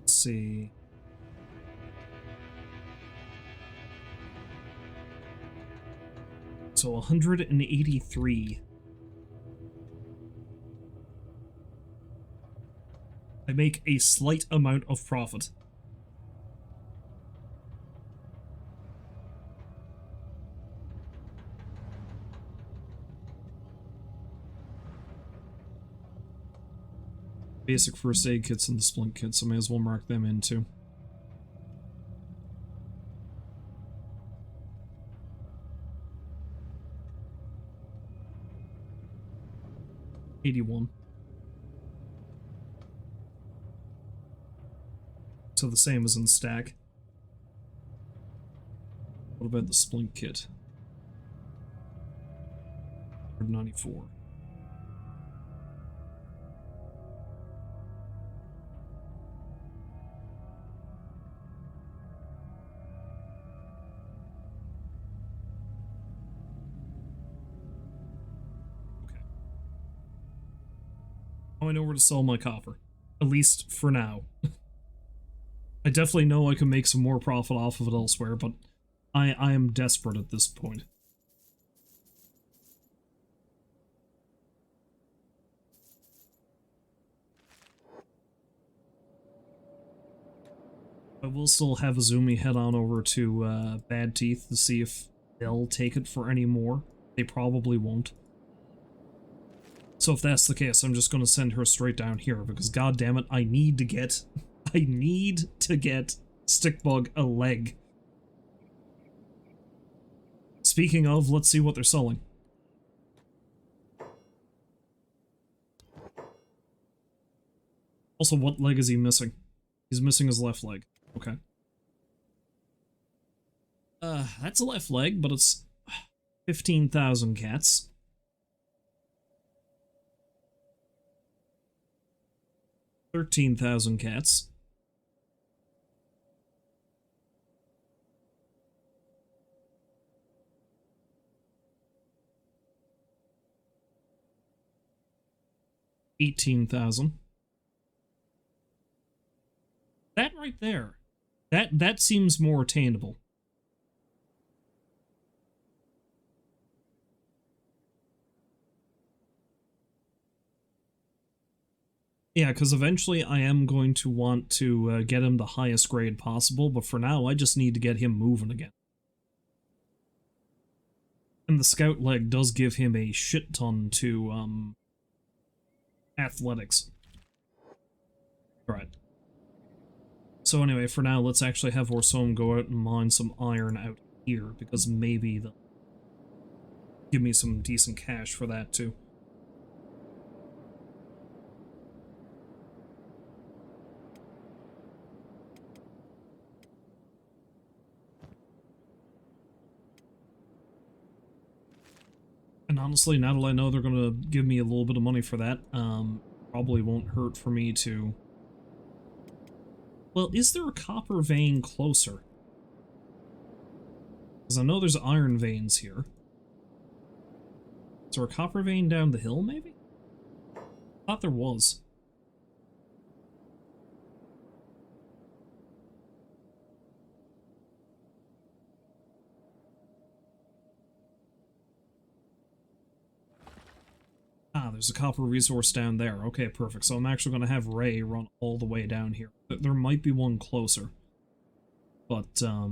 See. So 183. I make a slight amount of profit. Basic first aid kits and the splint kits, so I may as well mark them in too. $81. So the same as in stack. What about the splint kit? 194. I know where to sell my copper. At least for now. I definitely know I can make some more profit off of it elsewhere, but I am desperate at this point. I will still have Izumi head on over to Bad Teeth to see if they'll take it for any more. They probably won't. So if that's the case, I'm just going to send her straight down here, because goddammit, I need to get Stickbug a leg. Speaking of, let's see what they're selling. Also, what leg is he missing? He's missing his left leg. Okay. That's a left leg, but it's 15,000 cats. 13,000 cats. $18,000. That right there. That seems more attainable. Yeah, because eventually I am going to want to get him the highest grade possible, but for now I just need to get him moving again. And the scout leg does give him a shit ton to, athletics. Right. So anyway, for now, let's actually have Orsom go out and mine some iron out here, because maybe they'll give me some decent cash for that, too. And honestly, now that I know they're going to give me a little bit of money for that, probably won't hurt for me to... Well, is there a copper vein closer? Because I know there's iron veins here. Is there a copper vein down the hill, maybe? I thought there was. Ah, there's a copper resource down there. Okay, perfect. So I'm actually going to have Ray run all the way down here. There might be one closer. But, I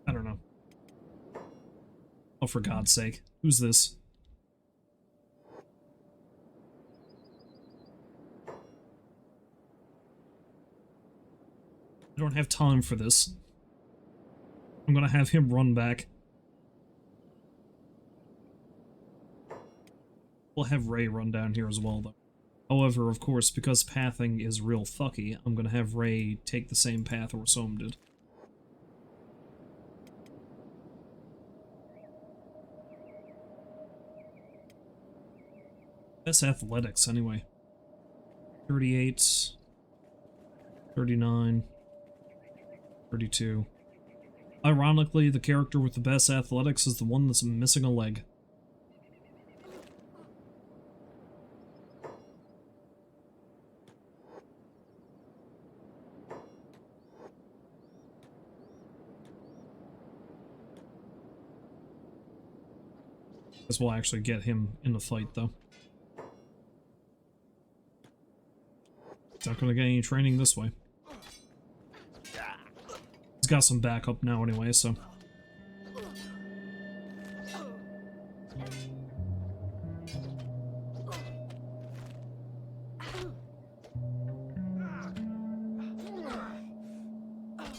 don't know. Oh, for God's sake. Who's this? I don't have time for this. I'm gonna have him run back. We'll have Ray run down here as well, though. However, of course, because pathing is real fucky, I'm gonna have Ray take the same path Orsom did. That's athletics, anyway. 38, 39, 32. Ironically, the character with the best athletics is the one that's missing a leg. Guess we'll actually get him in the fight, though. He's not gonna get any training this way. He's got some backup now anyway, so...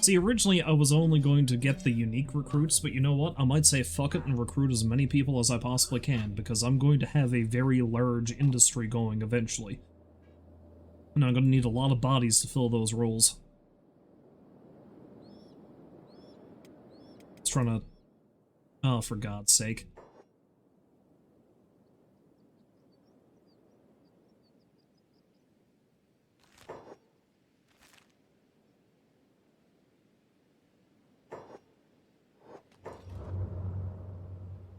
See, originally I was only going to get the unique recruits, but you know what? I might say fuck it and recruit as many people as I possibly can, because I'm going to have a very large industry going eventually. And I'm going to need a lot of bodies to fill those roles. Just trying to... Oh, for God's sake.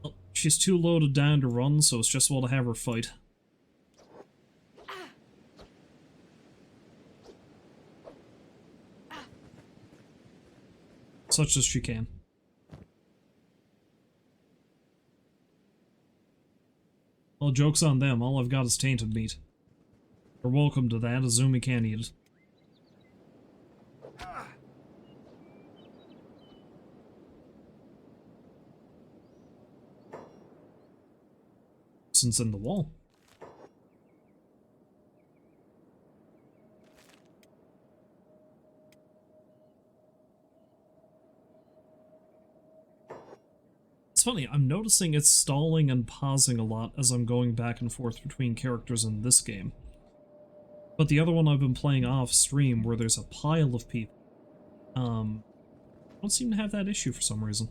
Well, she's too loaded down to run, so it's just well to have her fight. Such as she can. Well, joke's on them. All I've got is tainted meat. You're welcome to that. Izumi can't eat it. Since in the wall. It's funny, I'm noticing it's stalling and pausing a lot as I'm going back and forth between characters in this game. But the other one I've been playing off stream, where there's a pile of people, I don't seem to have that issue for some reason.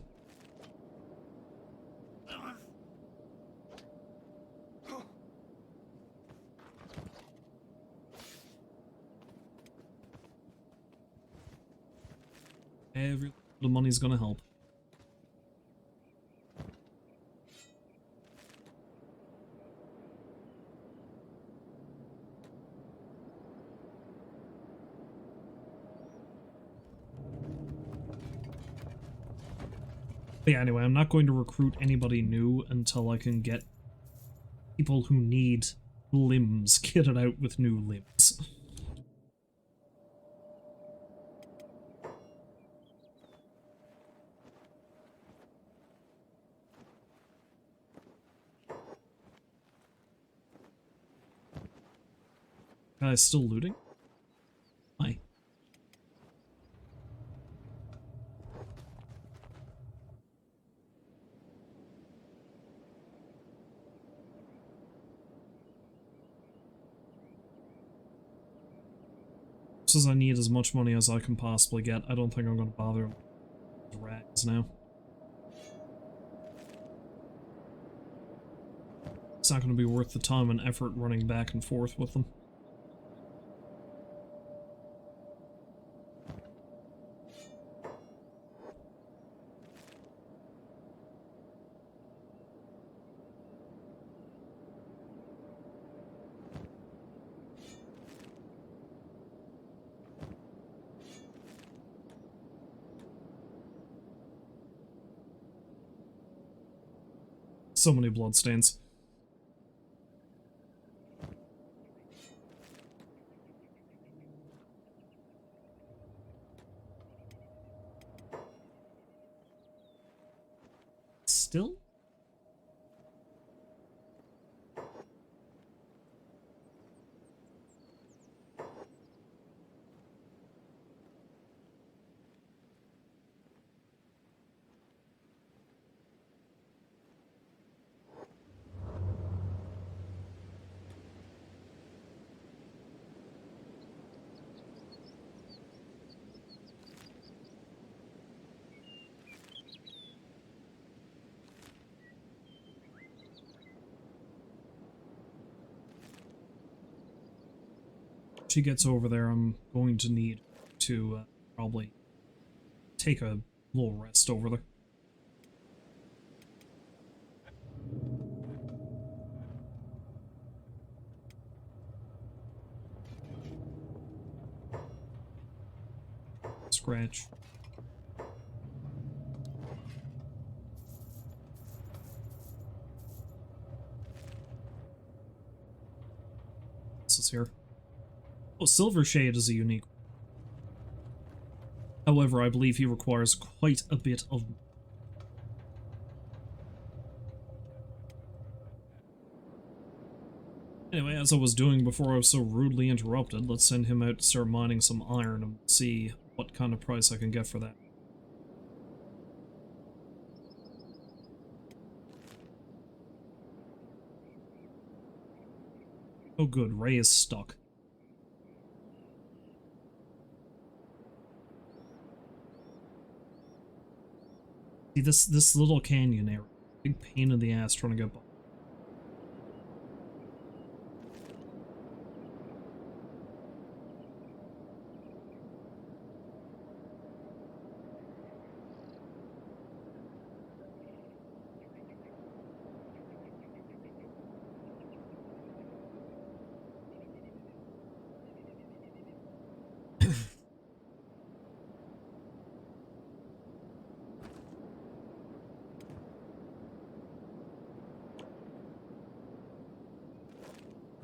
Every little money's gonna help. But yeah, anyway, I'm not going to recruit anybody new until I can get people who need limbs kitted out with new limbs. Guy's still looting? Why? Says I need as much money as I can possibly get. I don't think I'm going to bother with rags now. It's not going to be worth the time and effort running back and forth with them. So many bloodstains. Still? she gets over there, I'm going to need to probably take a little rest over there. Scratch. This is here. Oh, Silver Shade is a unique. However, I believe he requires quite a bit of. Anyway, as I was doing before I was so rudely interrupted, let's send him out to start mining some iron and see what kind of price I can get for that. Oh good, Ray is stuck. See, this little canyon area, big pain in the ass trying to get by.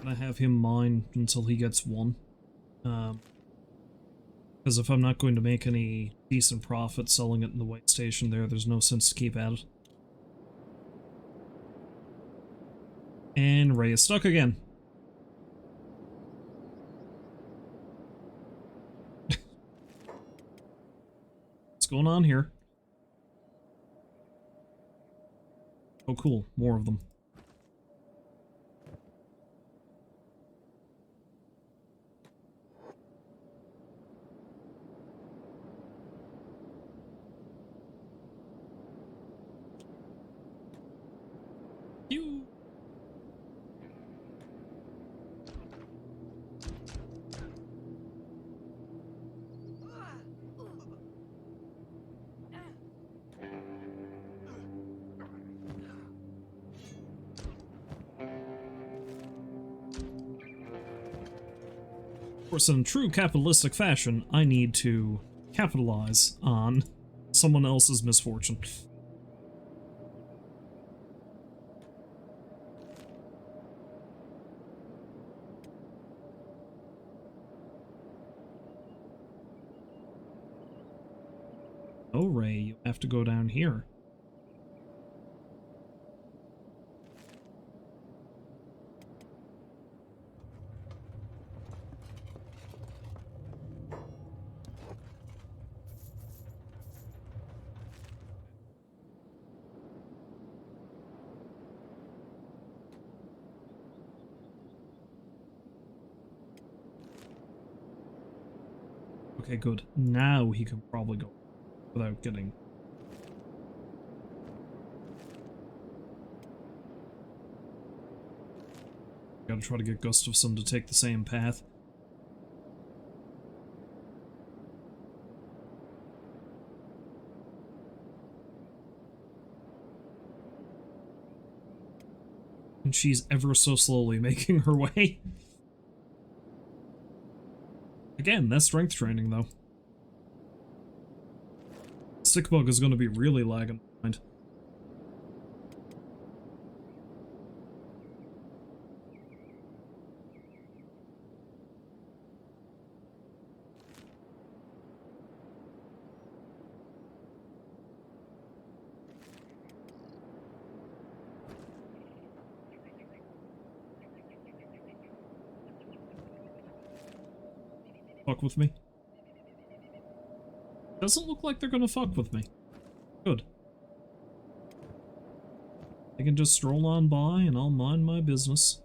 I have him mine until he gets one. Because if I'm not going to make any decent profit selling it in the white station there's no sense to keep at it. And Ray is stuck again. What's going on here? Oh cool, more of them. Of course, in true capitalistic fashion, I need to capitalize on someone else's misfortune. Oh, Ray, you have to go down here. Okay, good. Now he can probably go without getting... Gotta try to get Gustafsson to take the same path. And she's ever so slowly making her way. Again, that's strength training, though. Stickbug is going to be really lagging behind. Fuck with me? Doesn't look like they're gonna fuck with me. Good. They can just stroll on by and I'll mind my business.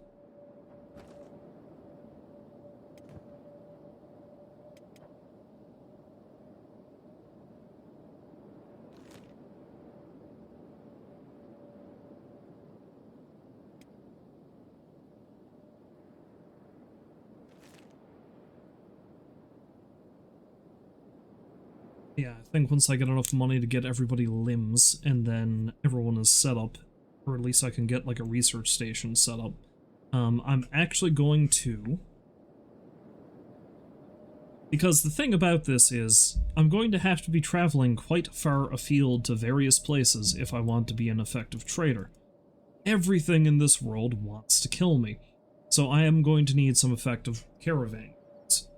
Yeah, I think once I get enough money to get everybody limbs, and then everyone is set up, or at least I can get like a research station set up, I'm actually going to... Because the thing about this is, I'm going to have to be traveling quite far afield to various places if I want to be an effective trader. Everything in this world wants to kill me, so I am going to need some effective caravans.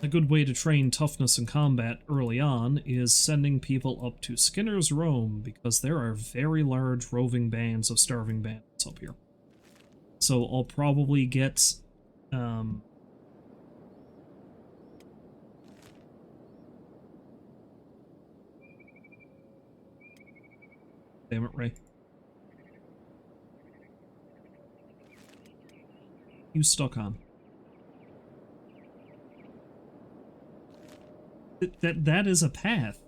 A good way to train toughness and combat early on is sending people up to Skinner's Roam, because there are very large roving bands of starving bandits up here. So I'll probably get... Damn it, Ray. You stuck on. That is a path.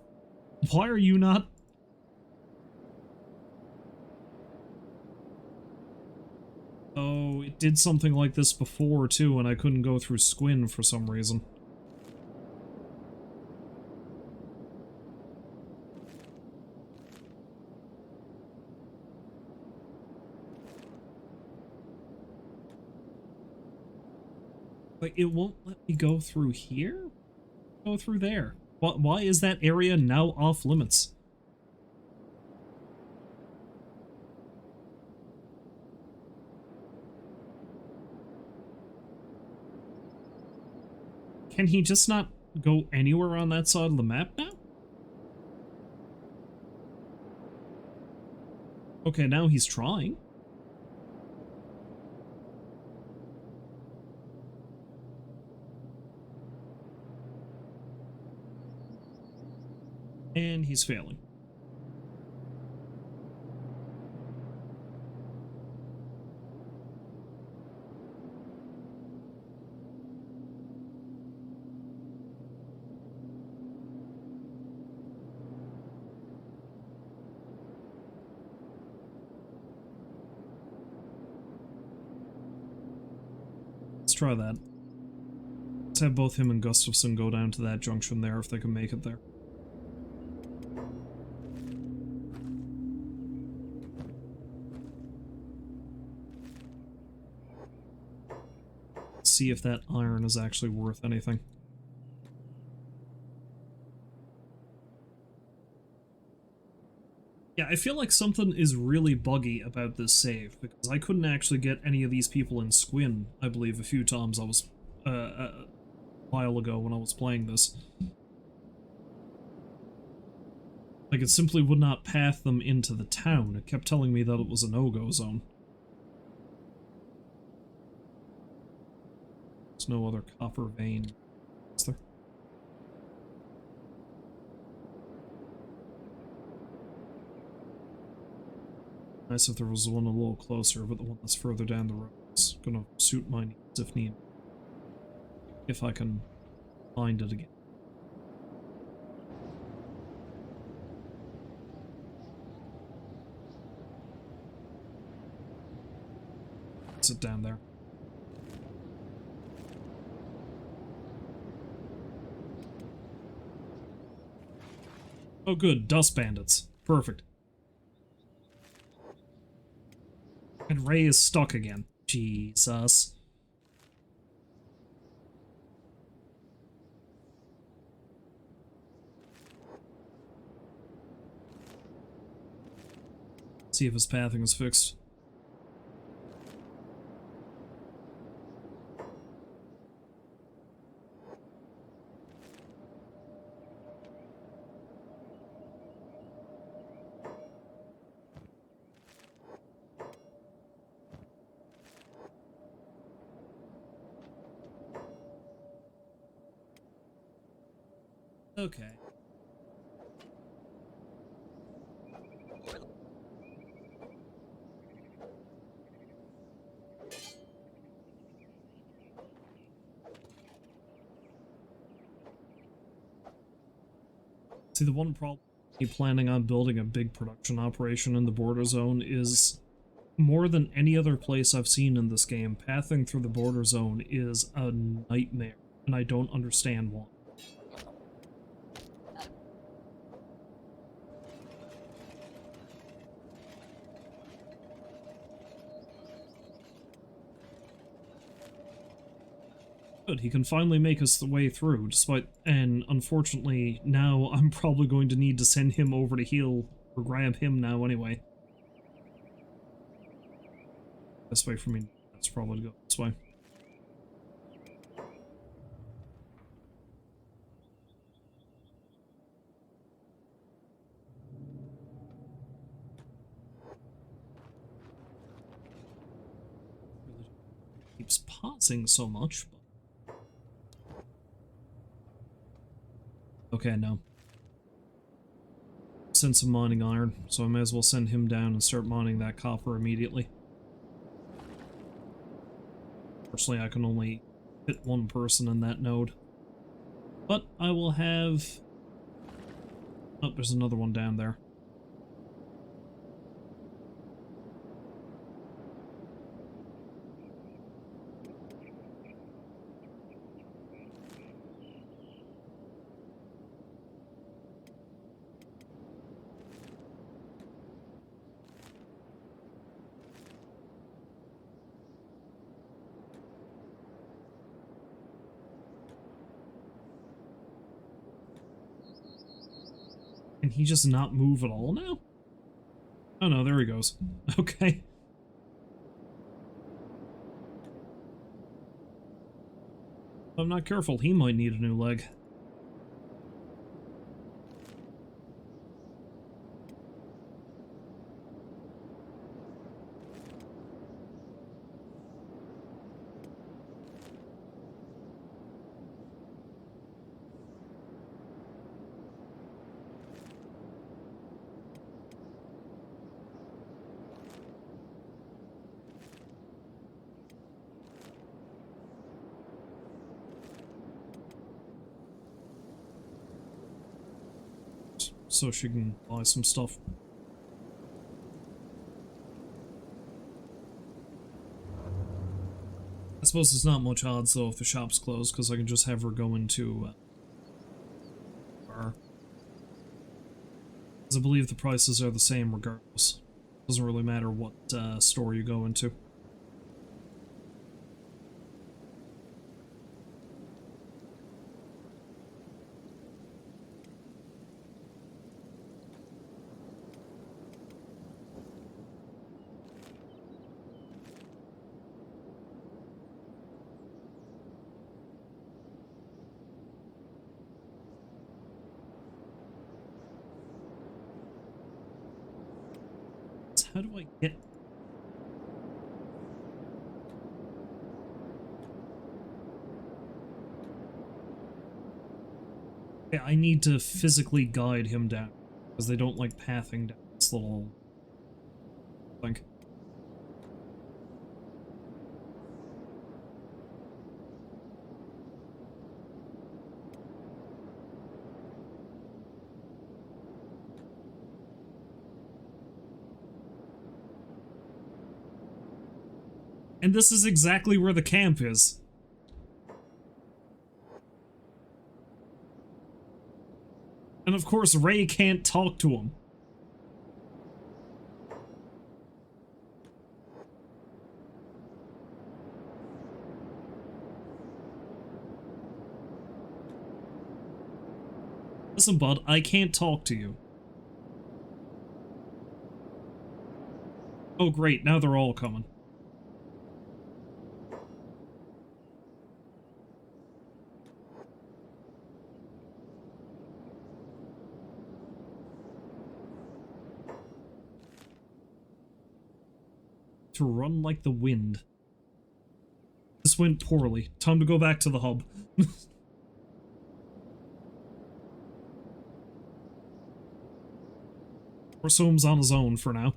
Why are you not... Oh, it did something like this before, too, and I couldn't go through Squin for some reason. Like, it won't let me go through here? Go through there. Why is that area now off limits? Can he just not go anywhere on that side of the map now? Okay, now he's trying. And he's failing. Let's try that. Let's have both him and Gustafsson go down to that junction there if they can make it there. See if that iron is actually worth anything. Yeah, I feel like something is really buggy about this save, because I couldn't actually get any of these people in Squin, I believe, a few times I was, a while ago when I was playing this. Like, it simply would not path them into the town. It kept telling me that it was a no-go zone. There's no other copper vein, is there? Nice if there was one a little closer, but the one that's further down the road is gonna suit my needs if need. If I can find it again. Sit down there. Oh good, dust bandits. Perfect. And Ray is stuck again. Jesus. See if his pathing is fixed. Okay. See, the one problem planning on building a big production operation in the border zone is, more than any other place I've seen in this game, pathing through the border zone is a nightmare, and I don't understand why. Good, he can finally make us the way through, and unfortunately, now I'm probably going to need to send him over to heal, or grab him now anyway. Best way for me, that's probably to go this way. Keeps pausing so much, but... Okay, no. Send some mining iron, so I may as well send him down and start mining that copper immediately. Personally, I can only fit one person in that node. But I will have... Oh, there's another one down there. Can he just not move at all now? Oh no, there he goes. Okay. If I'm not careful, he might need a new leg. So she can buy some stuff. I suppose there's not much odds though if the shop's closed, because I can just have her go into bar. Because I believe the prices are the same regardless. Doesn't really matter what store you go into. How do I get... Yeah, I need to physically guide him down, because they don't like pathing down this little thing. And this is exactly where the camp is. And of course, Ray can't talk to him. Listen, bud, I can't talk to you. Oh, great, now they're all coming. To run like the wind. This went poorly. Time to go back to the hub. Orsoom's on his own for now.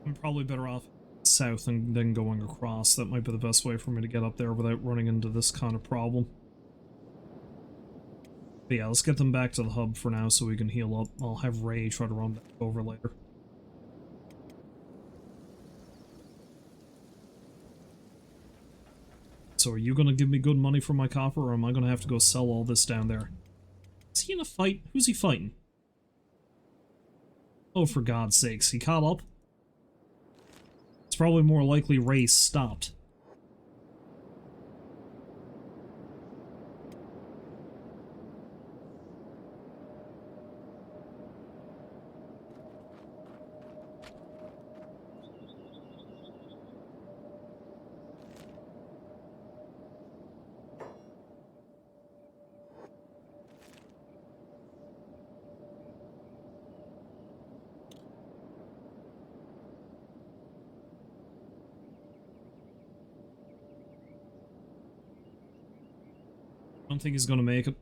I'm probably better off south and then going across. That might be the best way for me to get up there without running into this kind of problem. But yeah, let's get them back to the hub for now so we can heal up. I'll have Ray try to run back over later. So are you gonna give me good money for my copper, or am I gonna have to go sell all this down there? Is he in a fight? Who's he fighting? Oh, for God's sakes, he caught up? It's probably more likely Ray stopped. I don't think he's gonna make it.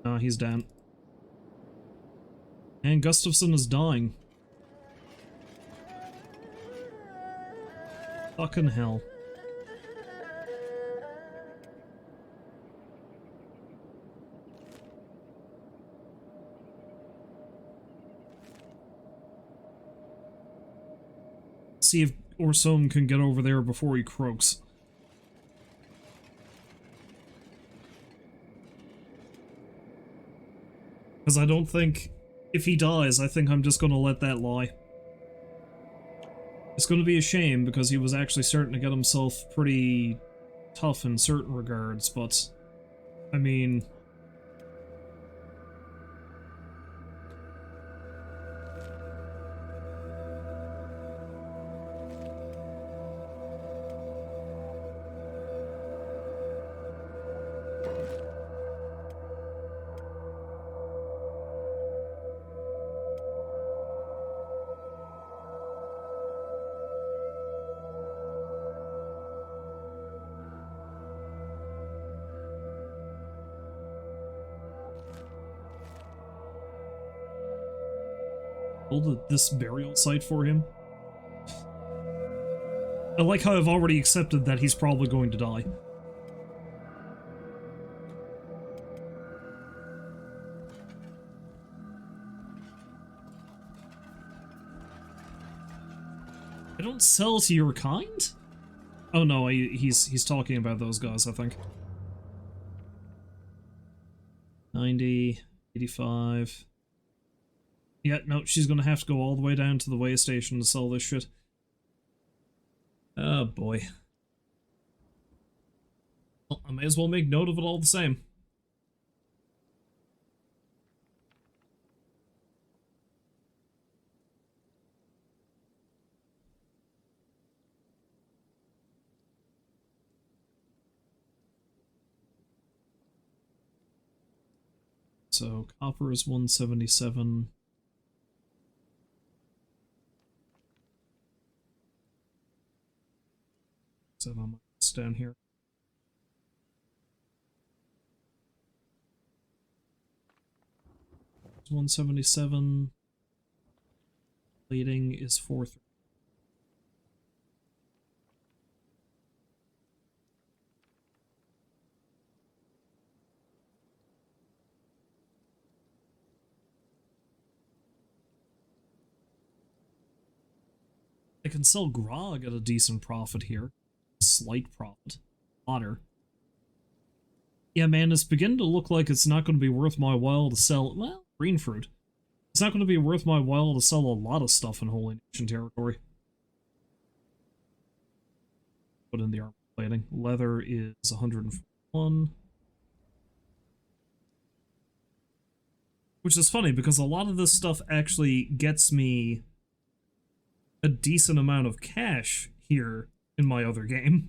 No, he's down. And Gustafsson is dying. Fucking hell. See if Orsom can get over there before he croaks. Because I don't think... If he dies, I think I'm just gonna let that lie. It's gonna be a shame, because he was actually starting to get himself pretty tough in certain regards, but... I mean... build this burial site for him. I like how I've already accepted that he's probably going to die. I don't sell to your kind? Oh no, he's talking about those guys, I think. 90, 85... Yeah, no, she's gonna have to go all the way down to the way station to sell this shit. Oh boy. Well, I may as well make note of it all the same. So, copper is 177. So on my list down here. It's 177. Plating is 430. I can sell grog at a decent profit here. Slight profit. Water. Yeah, man, it's beginning to look like it's not going to be worth my while to sell... Well, green fruit. It's not going to be worth my while to sell a lot of stuff in Holy Nation territory. Put in the armor plating. Leather is 141. Which is funny, because a lot of this stuff actually gets me a decent amount of cash here in my other game.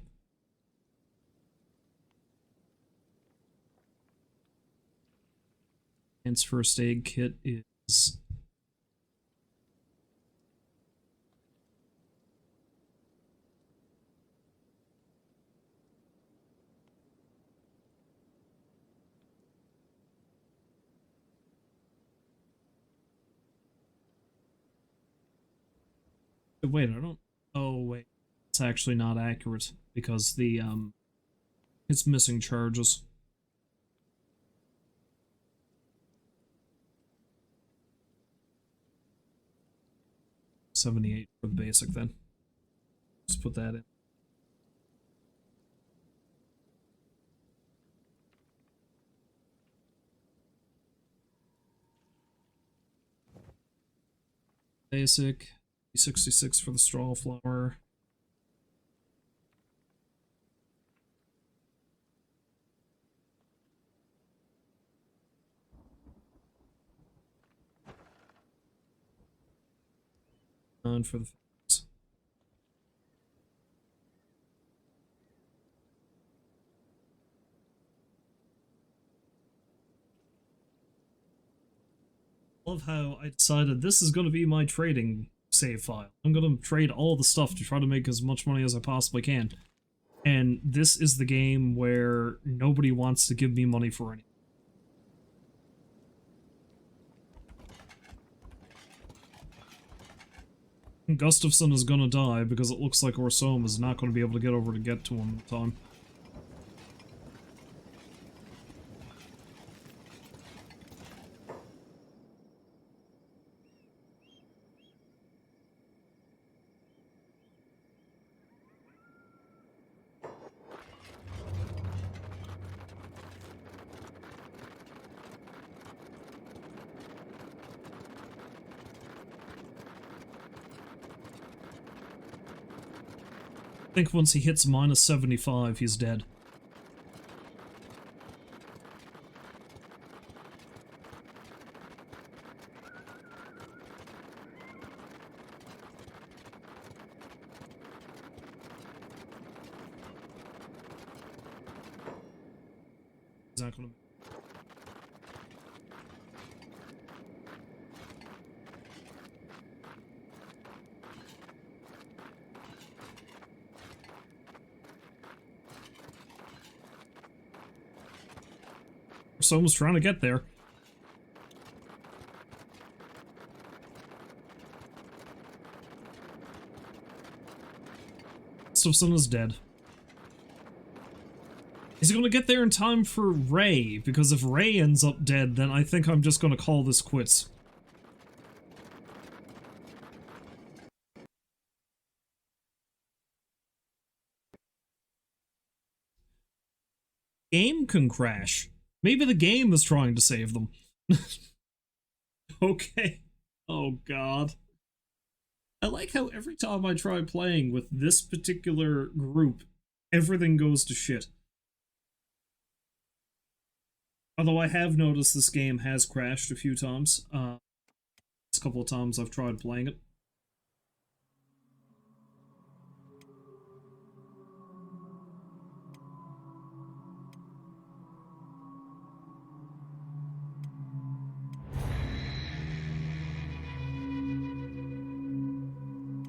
And first aid kit is... Wait, I don't... Oh, wait. It's actually not accurate, because the It's missing charges. $78 for the basic then. Just put that in. Basic. 66 for the straw flower. On for the facts. Love how I decided this is going to be my trading save file. I'm going to trade all the stuff to try to make as much money as I possibly can. And this is the game where nobody wants to give me money for anything. Gustafsson is gonna die because it looks like Orsom is not going to be able to get over to get to him in time. I think once he hits minus 75, he's dead. He's not gonna... Someone's trying to get there. Gustafsson is dead. Is he going to get there in time for Ray? Because if Ray ends up dead, then I think I'm just going to call this quits. Game can crash. Maybe the game is trying to save them. Okay. Oh god. I like how every time I try playing with this particular group, everything goes to shit. Although I have noticed this game has crashed a few times. A couple of times I've tried playing it.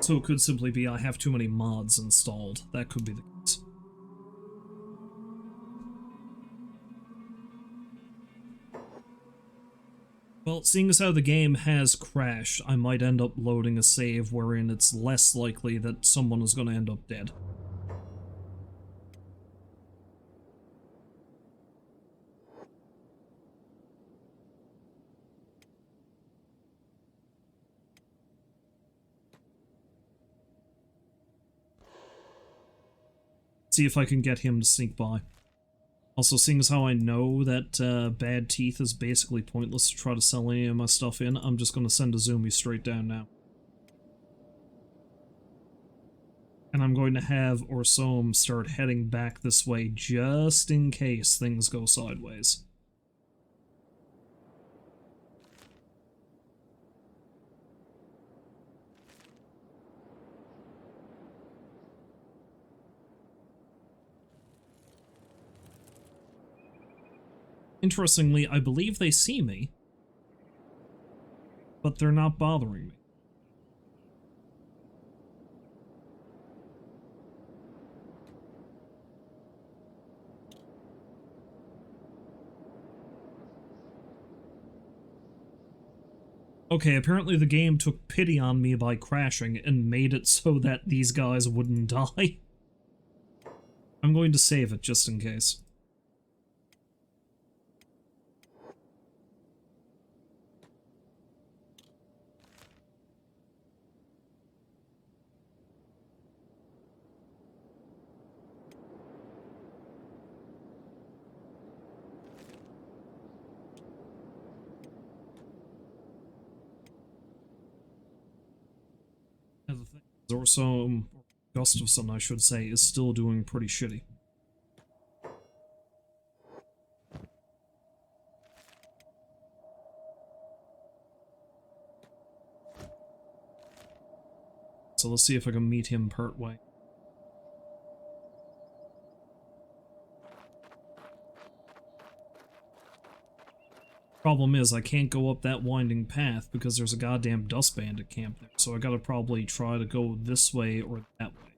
So it could simply be I have too many mods installed. That could be the case. Well, seeing as how the game has crashed, I might end up loading a save wherein it's less likely that someone is going to end up dead. See if I can get him to sneak by. Also, seeing as how I know that Bad Teeth is basically pointless to try to sell any of my stuff in, I'm just going to send Izumi straight down now. And I'm going to have Orsom start heading back this way just in case things go sideways. Interestingly, I believe they see me, but they're not bothering me. Okay, apparently the game took pity on me by crashing and made it so that these guys wouldn't die. I'm going to save it just in case. And the thing is, Orso Gustafsson, I should say, is still doing pretty shitty. So let's see if I can meet him part way. Problem is, I can't go up that winding path because there's a goddamn dust bandit camp there, so I gotta probably try to go this way or that way.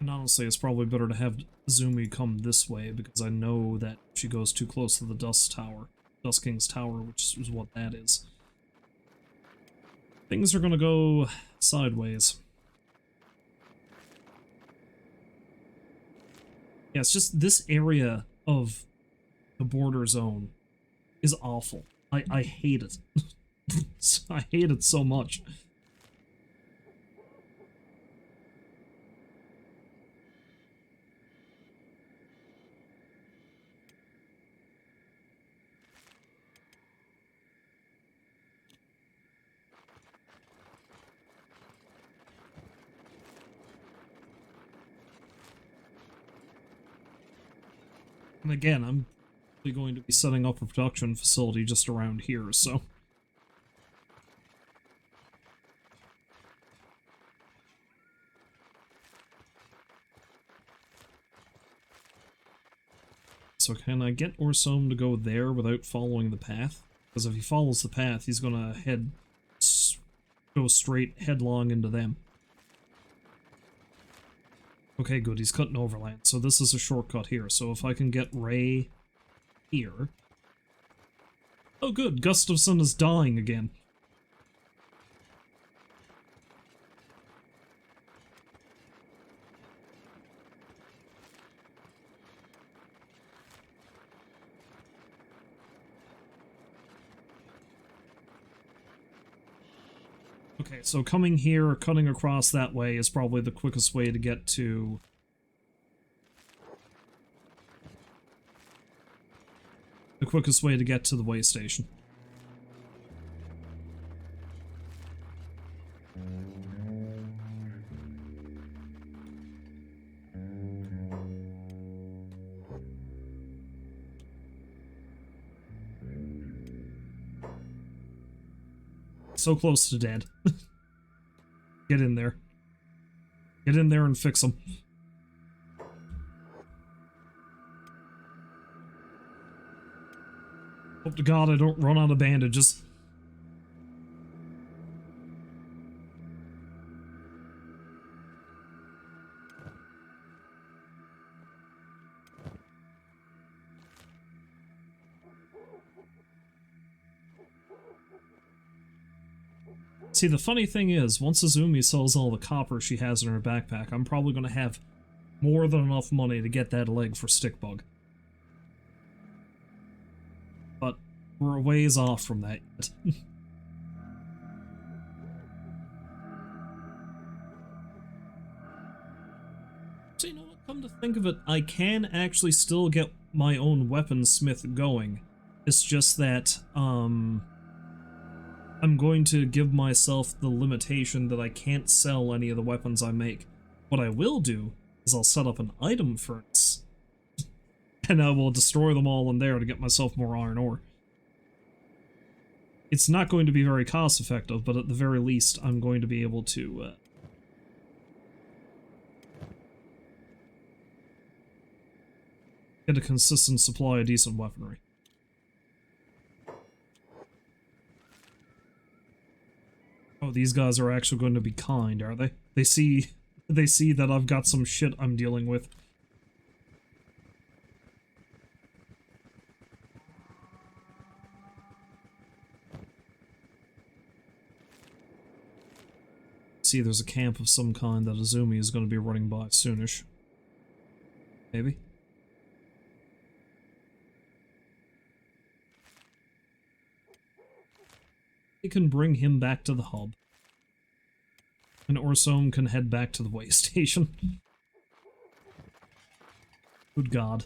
And honestly, it's probably better to have Izumi come this way, because I know that she goes too close to the Dust King's Tower, which is what that is. Things are gonna go sideways. Yeah, it's just this area of the border zone is awful. I hate it. I hate it so much. And again, I'm going to be setting up a production facility just around here, so... So can I get Orsom to go there without following the path? Because if he follows the path, he's gonna go straight headlong into them. Okay, good, he's cutting overland, so this is a shortcut here. So if I can get Ray here... Oh good, Gustafsson is dying again. Okay, so coming here, cutting across that way is probably the quickest way to get to... the quickest way to get to the way station. So close to dead. Get in there. Get in there and fix them. Hope to God I don't run out of bandages. See, the funny thing is, once Izumi sells all the copper she has in her backpack, I'm probably going to have more than enough money to get that leg for Stickbug. But we're a ways off from that yet. So you know what, come to think of it, I can actually still get my own weaponsmith going. It's just that, I'm going to give myself the limitation that I can't sell any of the weapons I make. What I will do is I'll set up an item furnace, and I will destroy them all in there to get myself more iron ore. It's not going to be very cost effective, but at the very least I'm going to be able to get a consistent supply of decent weaponry. Oh, these guys are actually going to be kind, are they? They see that I've got some shit I'm dealing with. See, there's a camp of some kind that Izumi is going to be running by soonish. Maybe? We can bring him back to the hub. And Orsom can head back to the way station. Good God.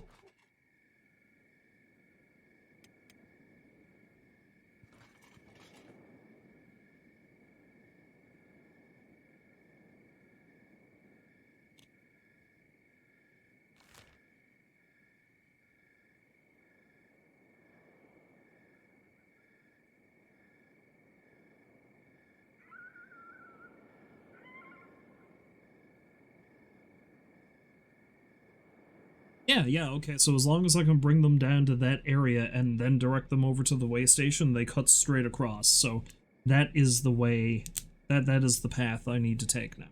Yeah, okay, so as long as I can bring them down to that area and then direct them over to the way station, they cut straight across, so that is the way, that is the path I need to take now.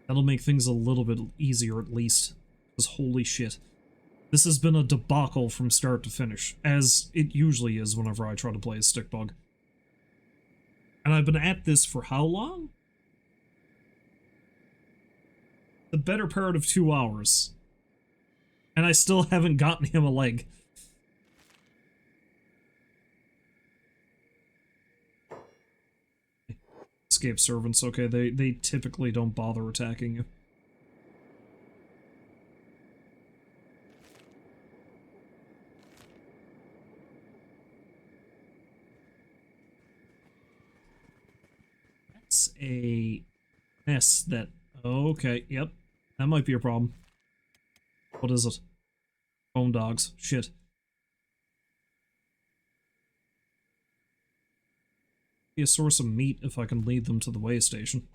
That'll make things a little bit easier at least, because holy shit. This has been a debacle from start to finish, as it usually is whenever I try to play a Stickbug. And I've been at this for how long? The better part of 2 hours. And I still haven't gotten him a leg. Escape servants, okay, they typically don't bother attacking you. That's a mess that... Okay, yep. That might be a problem. What is it? Bone dogs. Shit. Be a source of meat if I can lead them to the way station.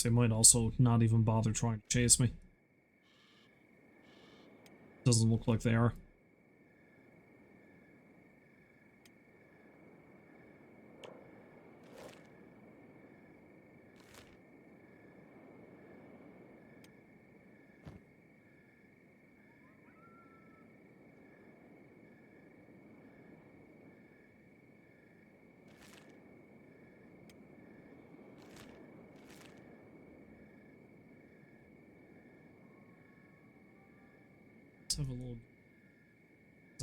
They might also not even bother trying to chase me. Doesn't look like they are. Let's have a little...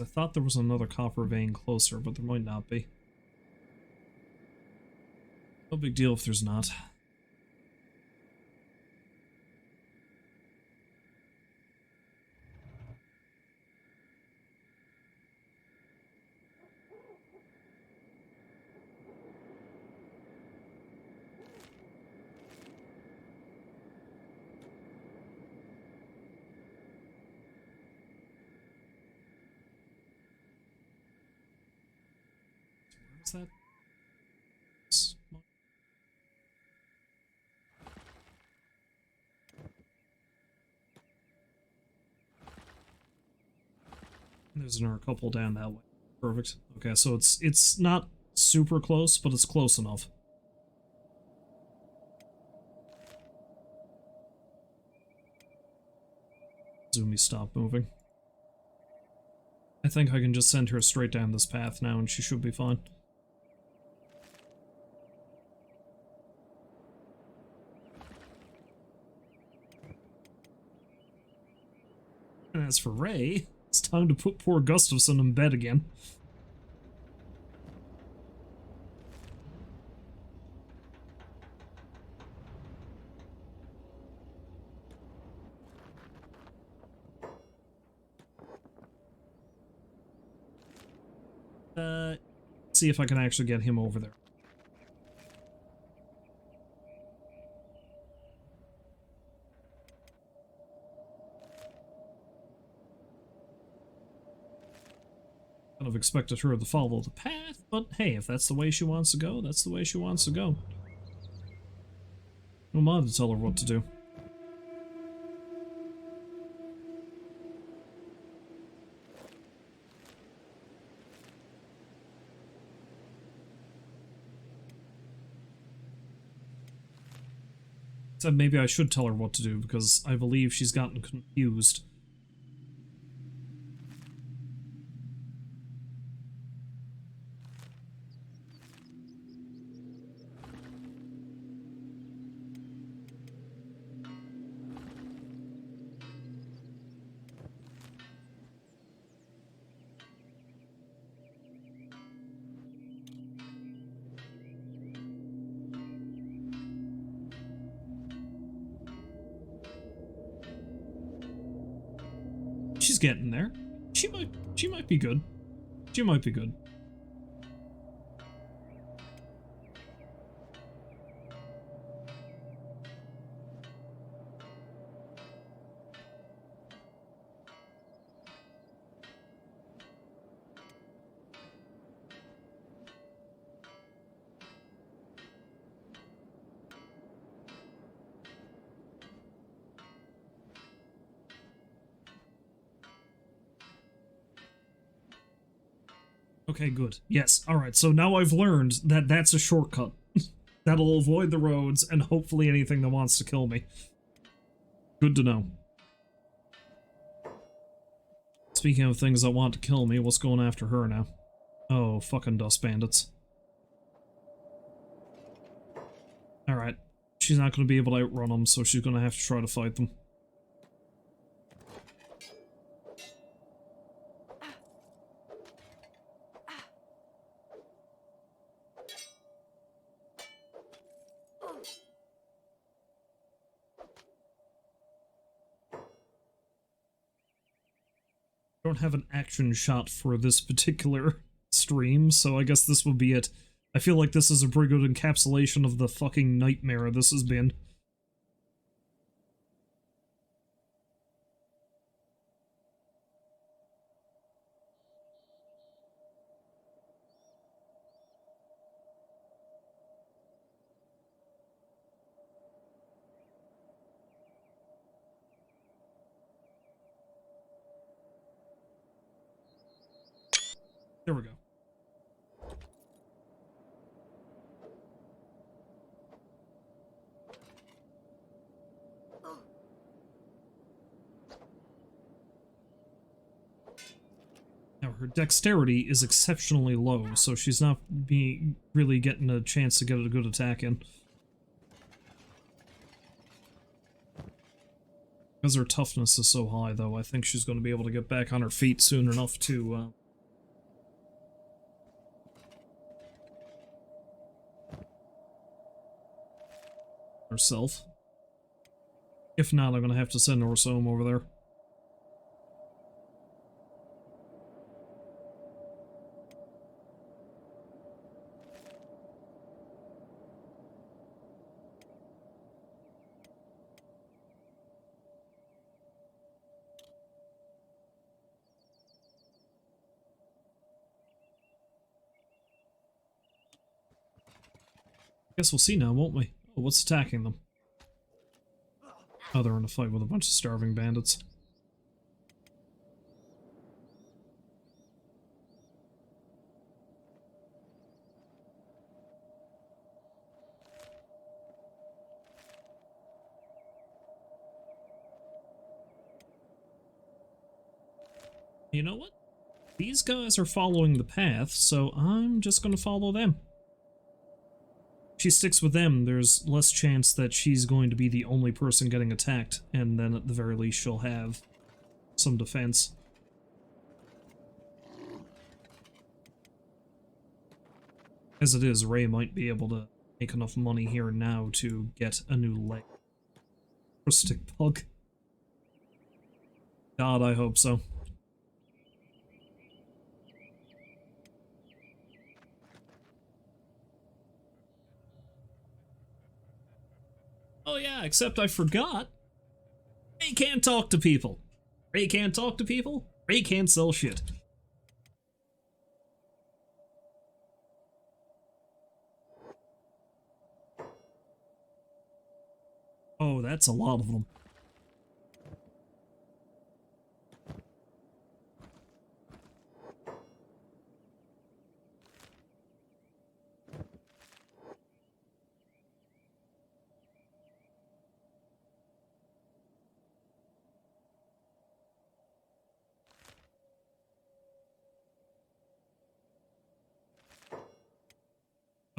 I thought there was another copper vein closer, but there might not be. No big deal if there's not. Where's that? There's another couple down that way. Perfect. Okay, so it's not super close, but it's close enough. Izumi, stop moving. I think I can just send her straight down this path now and she should be fine. And as for Ray, it's time to put poor Gustafson in bed again. See if I can actually get him over there. Kind of expected her to follow the path, but hey, if that's the way she wants to go, that's the way she wants to go. No mind to tell her what to do. So maybe I should tell her what to do, because I believe she's gotten confused. She's getting there. She might be good. She might be good. Okay, good. Yes, alright, so now I've learned that that's a shortcut. That'll avoid the roads and hopefully anything that wants to kill me. Good to know. Speaking of things that want to kill me, what's going after her now? Oh, fucking dust bandits. Alright. She's not going to be able to outrun them, so she's going to have to try to fight them. I don't have an action shot for this particular stream, so I guess this would be it. I feel like this is a pretty good encapsulation of the fucking nightmare this has been. There we go. Now, her dexterity is exceptionally low, so she's not really getting a chance to get a good attack in. Because her toughness is so high, though, I think she's going to be able to get back on her feet soon enough to, herself. If not, I'm going to have to send Orsome over there. Guess we'll see now, won't we? Oh, what's attacking them? Oh, they're in a fight with a bunch of starving bandits. You know what? These guys are following the path, so I'm just gonna follow them. If she sticks with them, there's less chance that she's going to be the only person getting attacked, and then at the very least she'll have some defense. As it is, Ray might be able to make enough money here and now to get a new leg for Stickbug. God, I hope so. Oh yeah, except I forgot. Ray can't talk to people. Ray can't talk to people. Ray can't sell shit. Oh, that's a lot of them.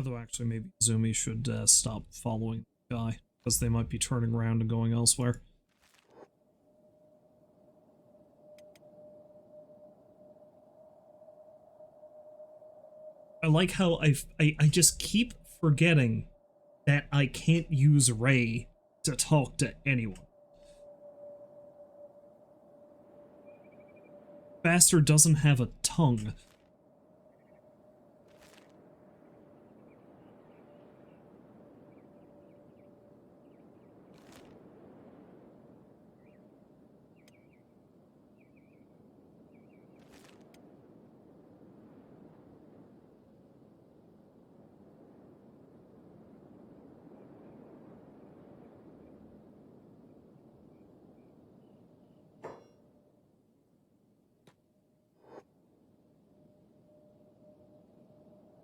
Although actually maybe Izumi should stop following the guy, because they might be turning around and going elsewhere. I like how I just keep forgetting that I can't use Ray to talk to anyone. Bastard doesn't have a tongue.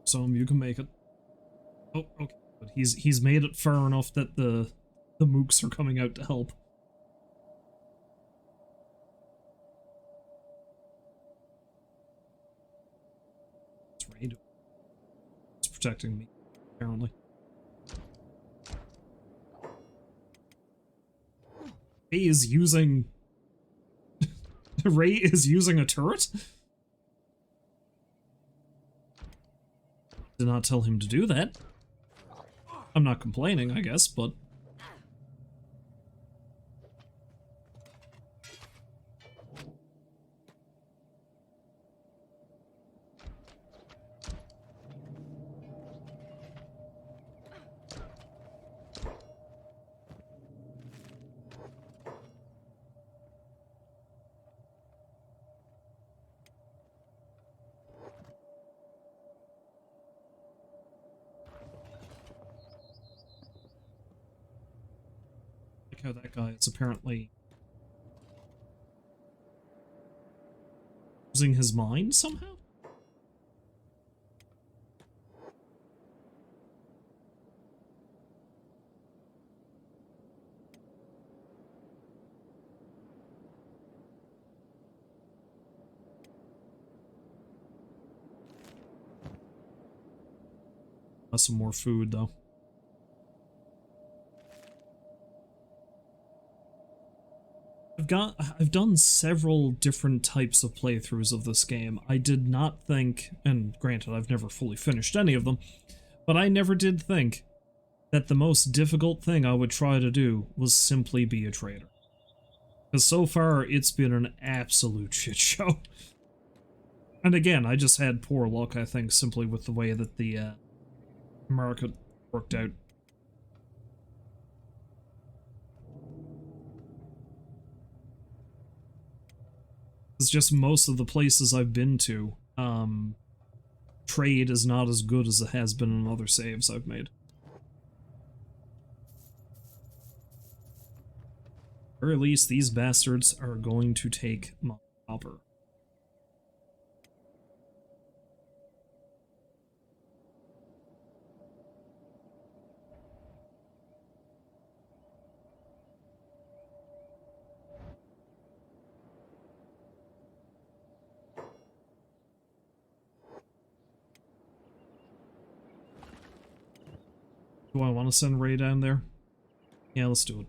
So you can make it. Oh, okay. But he's made it far enough that the mooks are coming out to help. It's Ray doing? It's protecting me, apparently. Ray is using Ray is using a turret? Did not tell him to do that. I'm not complaining, I guess, but... how that guy is apparently using his mind somehow? Some more food, though. I've done several different types of playthroughs of this game. I did not think, and granted, I've never fully finished any of them, but I never did think that the most difficult thing I would try to do was simply be a trader. Because so far, it's been an absolute shit show. And again, I just had poor luck, I think, simply with the way that the market worked out. It's just most of the places I've been to, trade is not as good as it has been in other saves I've made. Or at least these bastards are going to take my copper. Do I want to send Ray down there? Yeah, let's do it.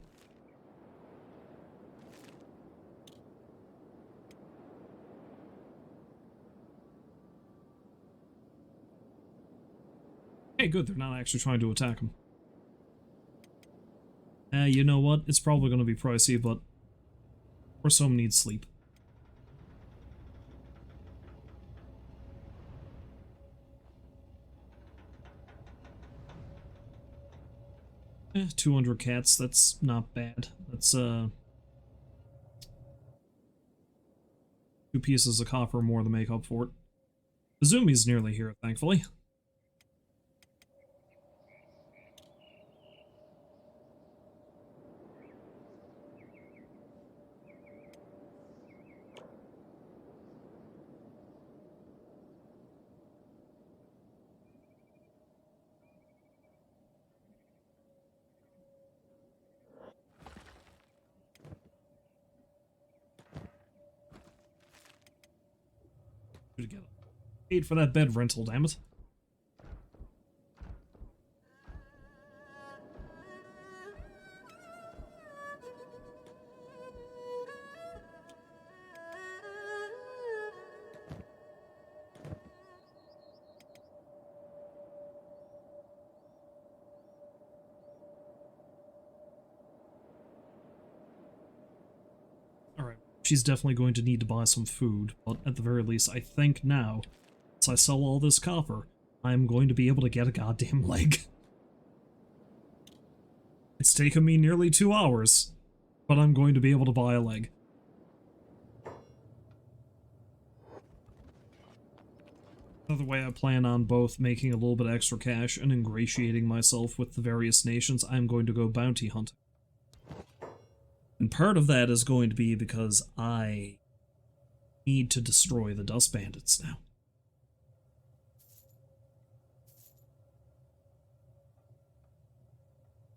Hey, good, they're not actually trying to attack him. You know what? It's probably going to be pricey, but or some need sleep. 200 cats, that's not bad. That's, 2 pieces of copper more to make up for it. Izumi's nearly here, thankfully. Paid for that bed rental, damn it. she's definitely going to need to buy some food, but at the very least, I think now, once I sell all this copper, I'm going to be able to get a goddamn leg. It's taken me nearly 2 hours, but I'm going to be able to buy a leg. Another way I plan on both making a little bit extra cash and ingratiating myself with the various nations, I'm going to go bounty hunting. And part of that is going to be because I need to destroy the dust bandits now.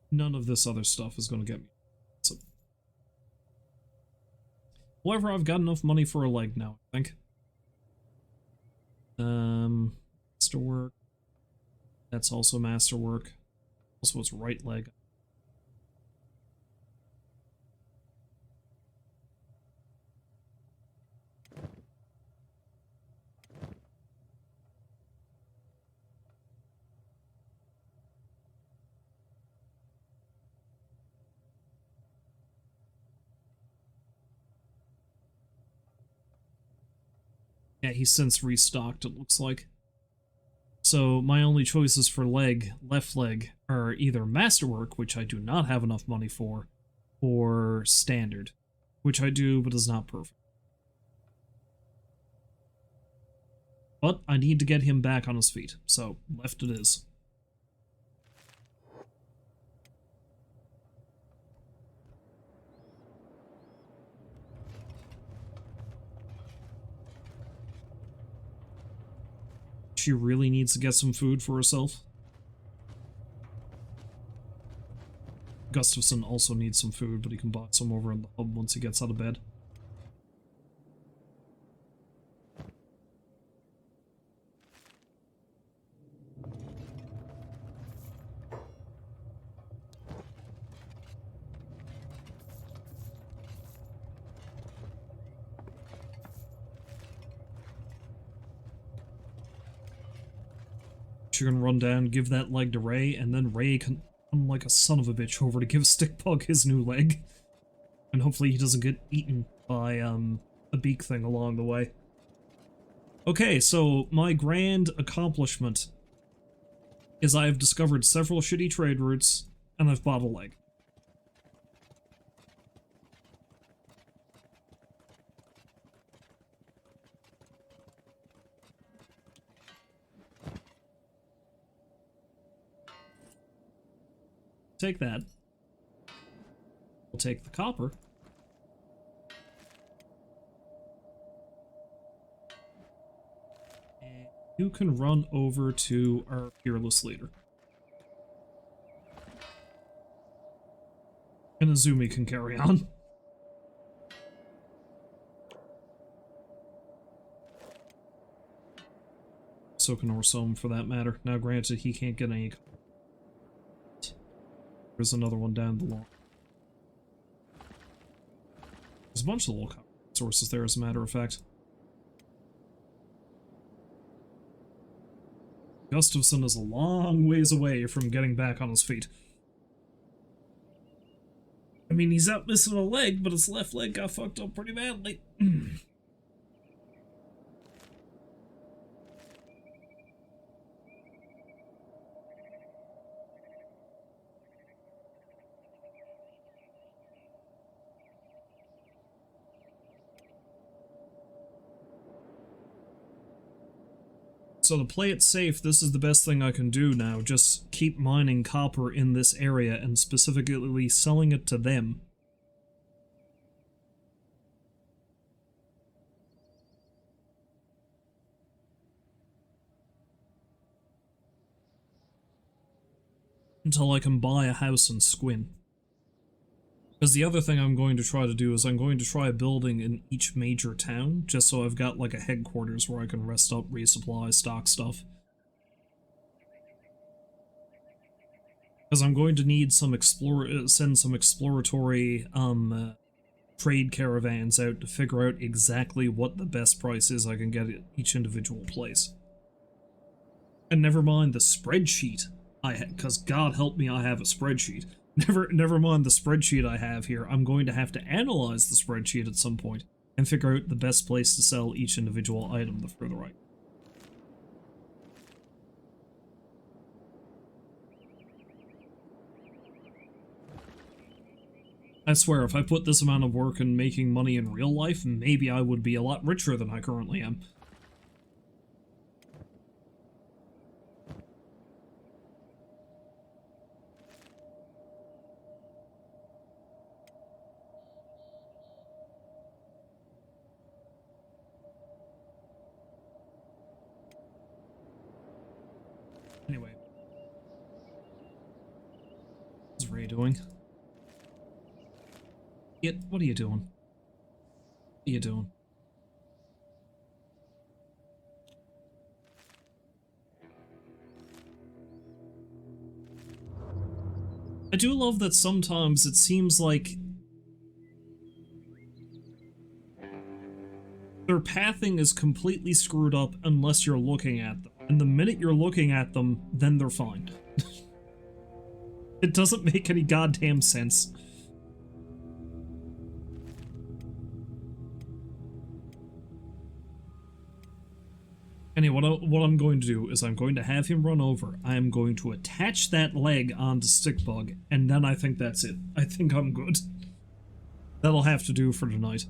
None of this other stuff is going to get me. So, however, I've got enough money for a leg now, I think. Masterwork. That's also masterwork. Also, it's right leg. Yeah, he's since restocked, it looks like. So my only choices for left leg, are either Masterwork, which I do not have enough money for, or Standard, which I do, but is not perfect. But I need to get him back on his feet, so left it is. She really needs to get some food for herself. Gustafson also needs some food, but he can buy some over in the hub once he gets out of bed. You're gonna run down, give that leg to Ray, and then Ray can come like a son of a bitch over to give Stickbug his new leg. And hopefully he doesn't get eaten by, a beak thing along the way. Okay, so my grand accomplishment is I have discovered several shitty trade routes, and I've bought a leg. Take that. We'll take the copper. And you can run over to our fearless leader. And Izumi can carry on. So can Orsom, for that matter. Now granted, he can't get any. There's another one down the line. There's a bunch of little sources there, as a matter of fact. Gustafson is a long ways away from getting back on his feet. I mean, he's out missing a leg, but his left leg got fucked up pretty badly. So to play it safe, this is the best thing I can do now. Just keep mining copper in this area and specifically selling it to them. Until I can buy a house in Squin. Because the other thing I'm going to try to do is I'm going to try building in each major town, just so I've got like a headquarters where I can rest up, resupply, stock stuff. Because I'm going to need some send some exploratory trade caravans out to figure out exactly what the best price is I can get at each individual place. And never mind the spreadsheet because God help me, I have a spreadsheet. Never mind the spreadsheet I have here. I'm going to have to analyze the spreadsheet at some point. and figure out the best place to sell each individual item the further I go. I swear, if I put this amount of work in making money in real life, maybe I would be a lot richer than I currently am. Anyway. What's Ray doing? What are you doing? What are you doing? I do love that sometimes it seems like their pathing is completely screwed up unless you're looking at them. And the minute you're looking at them, then they're fine. It doesn't make any goddamn sense. Anyway, what I'm going to do is I'm going to have him run over. I am going to attach that leg onto Stickbug, and then I think that's it. I think I'm good. That'll have to do for tonight.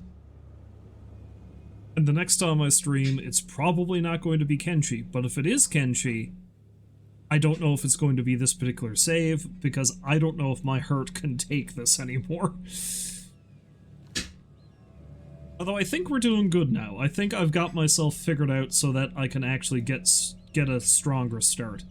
And the next time I stream, it's probably not going to be Kenshi, but if it is Kenshi, I don't know if it's going to be this particular save, because I don't know if my heart can take this anymore. Although I think we're doing good now. I think I've got myself figured out so that I can actually get a stronger start.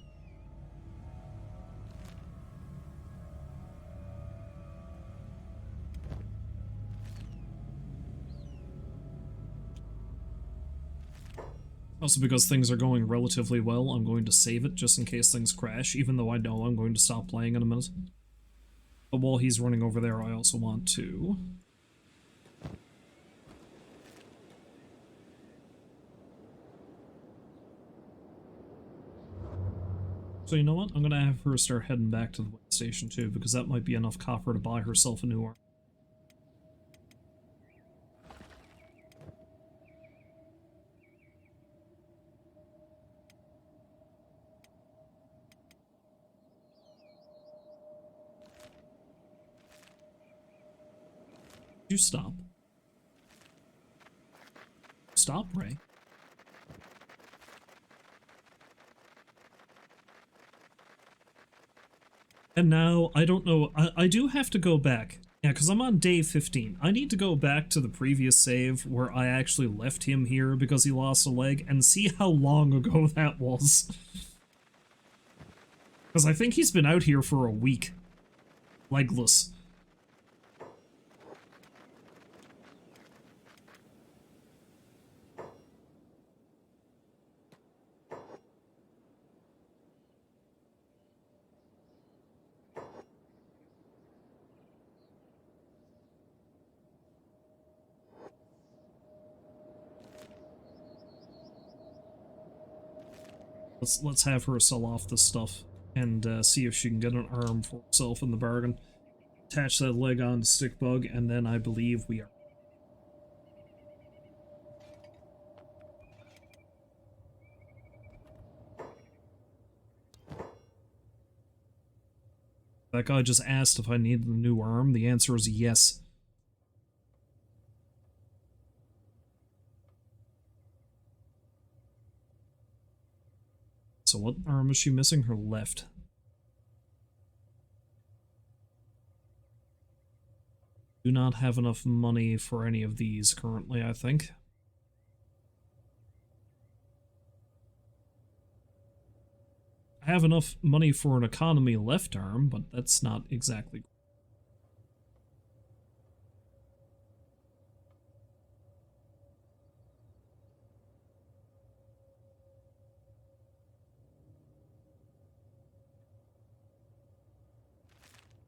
Also, because things are going relatively well, I'm going to save it just in case things crash, even though I know I'm going to stop playing in a minute. But while he's running over there, I also want to... So you know what? I'm gonna have her start heading back to the weigh station too, because that might be enough copper to buy herself a new arm. You stop. Stop, Ray. And now, I don't know, I do have to go back. Yeah, because I'm on day 15. I need to go back to the previous save where I actually left him here because he lost a leg and see how long ago that was. Because I think he's been out here for a week. Legless. Let's have her sell off this stuff and see if she can get an arm for herself in the bargain. Attach that leg on to Stickbug, and then I believe we are. That guy just asked if I needed a new arm. The answer is yes. So what arm is she missing? Her left. Do not have enough money for any of these currently, I think. I have enough money for an economy left arm, but that's not exactly...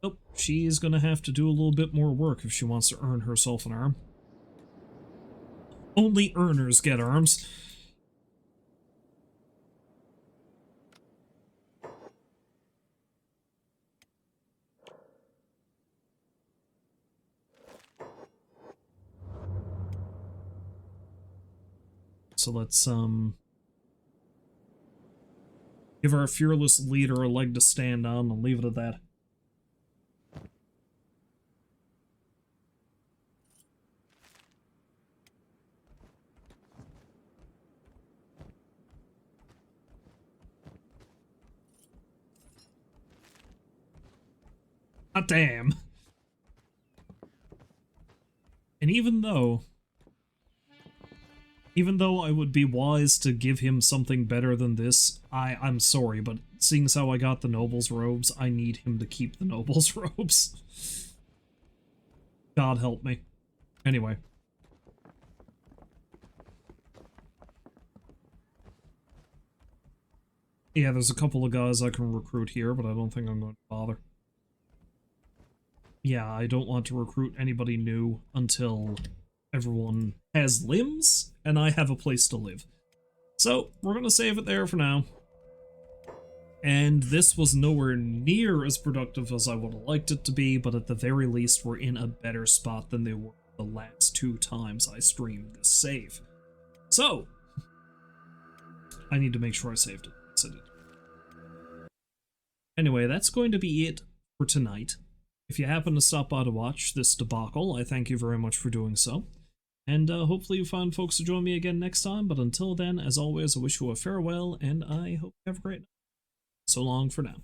Oh, she's gonna have to do a little bit more work if she wants to earn herself an arm. Only earners get arms. So let's, give our fearless leader a leg to stand on and leave it at that. Ah, damn. And even though I would be wise to give him something better than this, I'm sorry, but seeing as how I got the Noble's robes, I need him to keep the Noble's robes. God help me. Anyway. Yeah, there's a couple of guys I can recruit here, but I don't think I'm going to bother. Yeah, I don't want to recruit anybody new until everyone has limbs and I have a place to live. So, we're going to save it there for now. And this was nowhere near as productive as I would have liked it to be, but at the very least we're in a better spot than they were the last 2 times I streamed this save. So, I need to make sure I saved it. Yes, I did. Anyway, that's going to be it for tonight. If you happen to stop by to watch this debacle, I thank you very much for doing so. And hopefully you find folks to join me again next time, but until then, as always, I wish you a farewell, and I hope you have a great night. So long for now.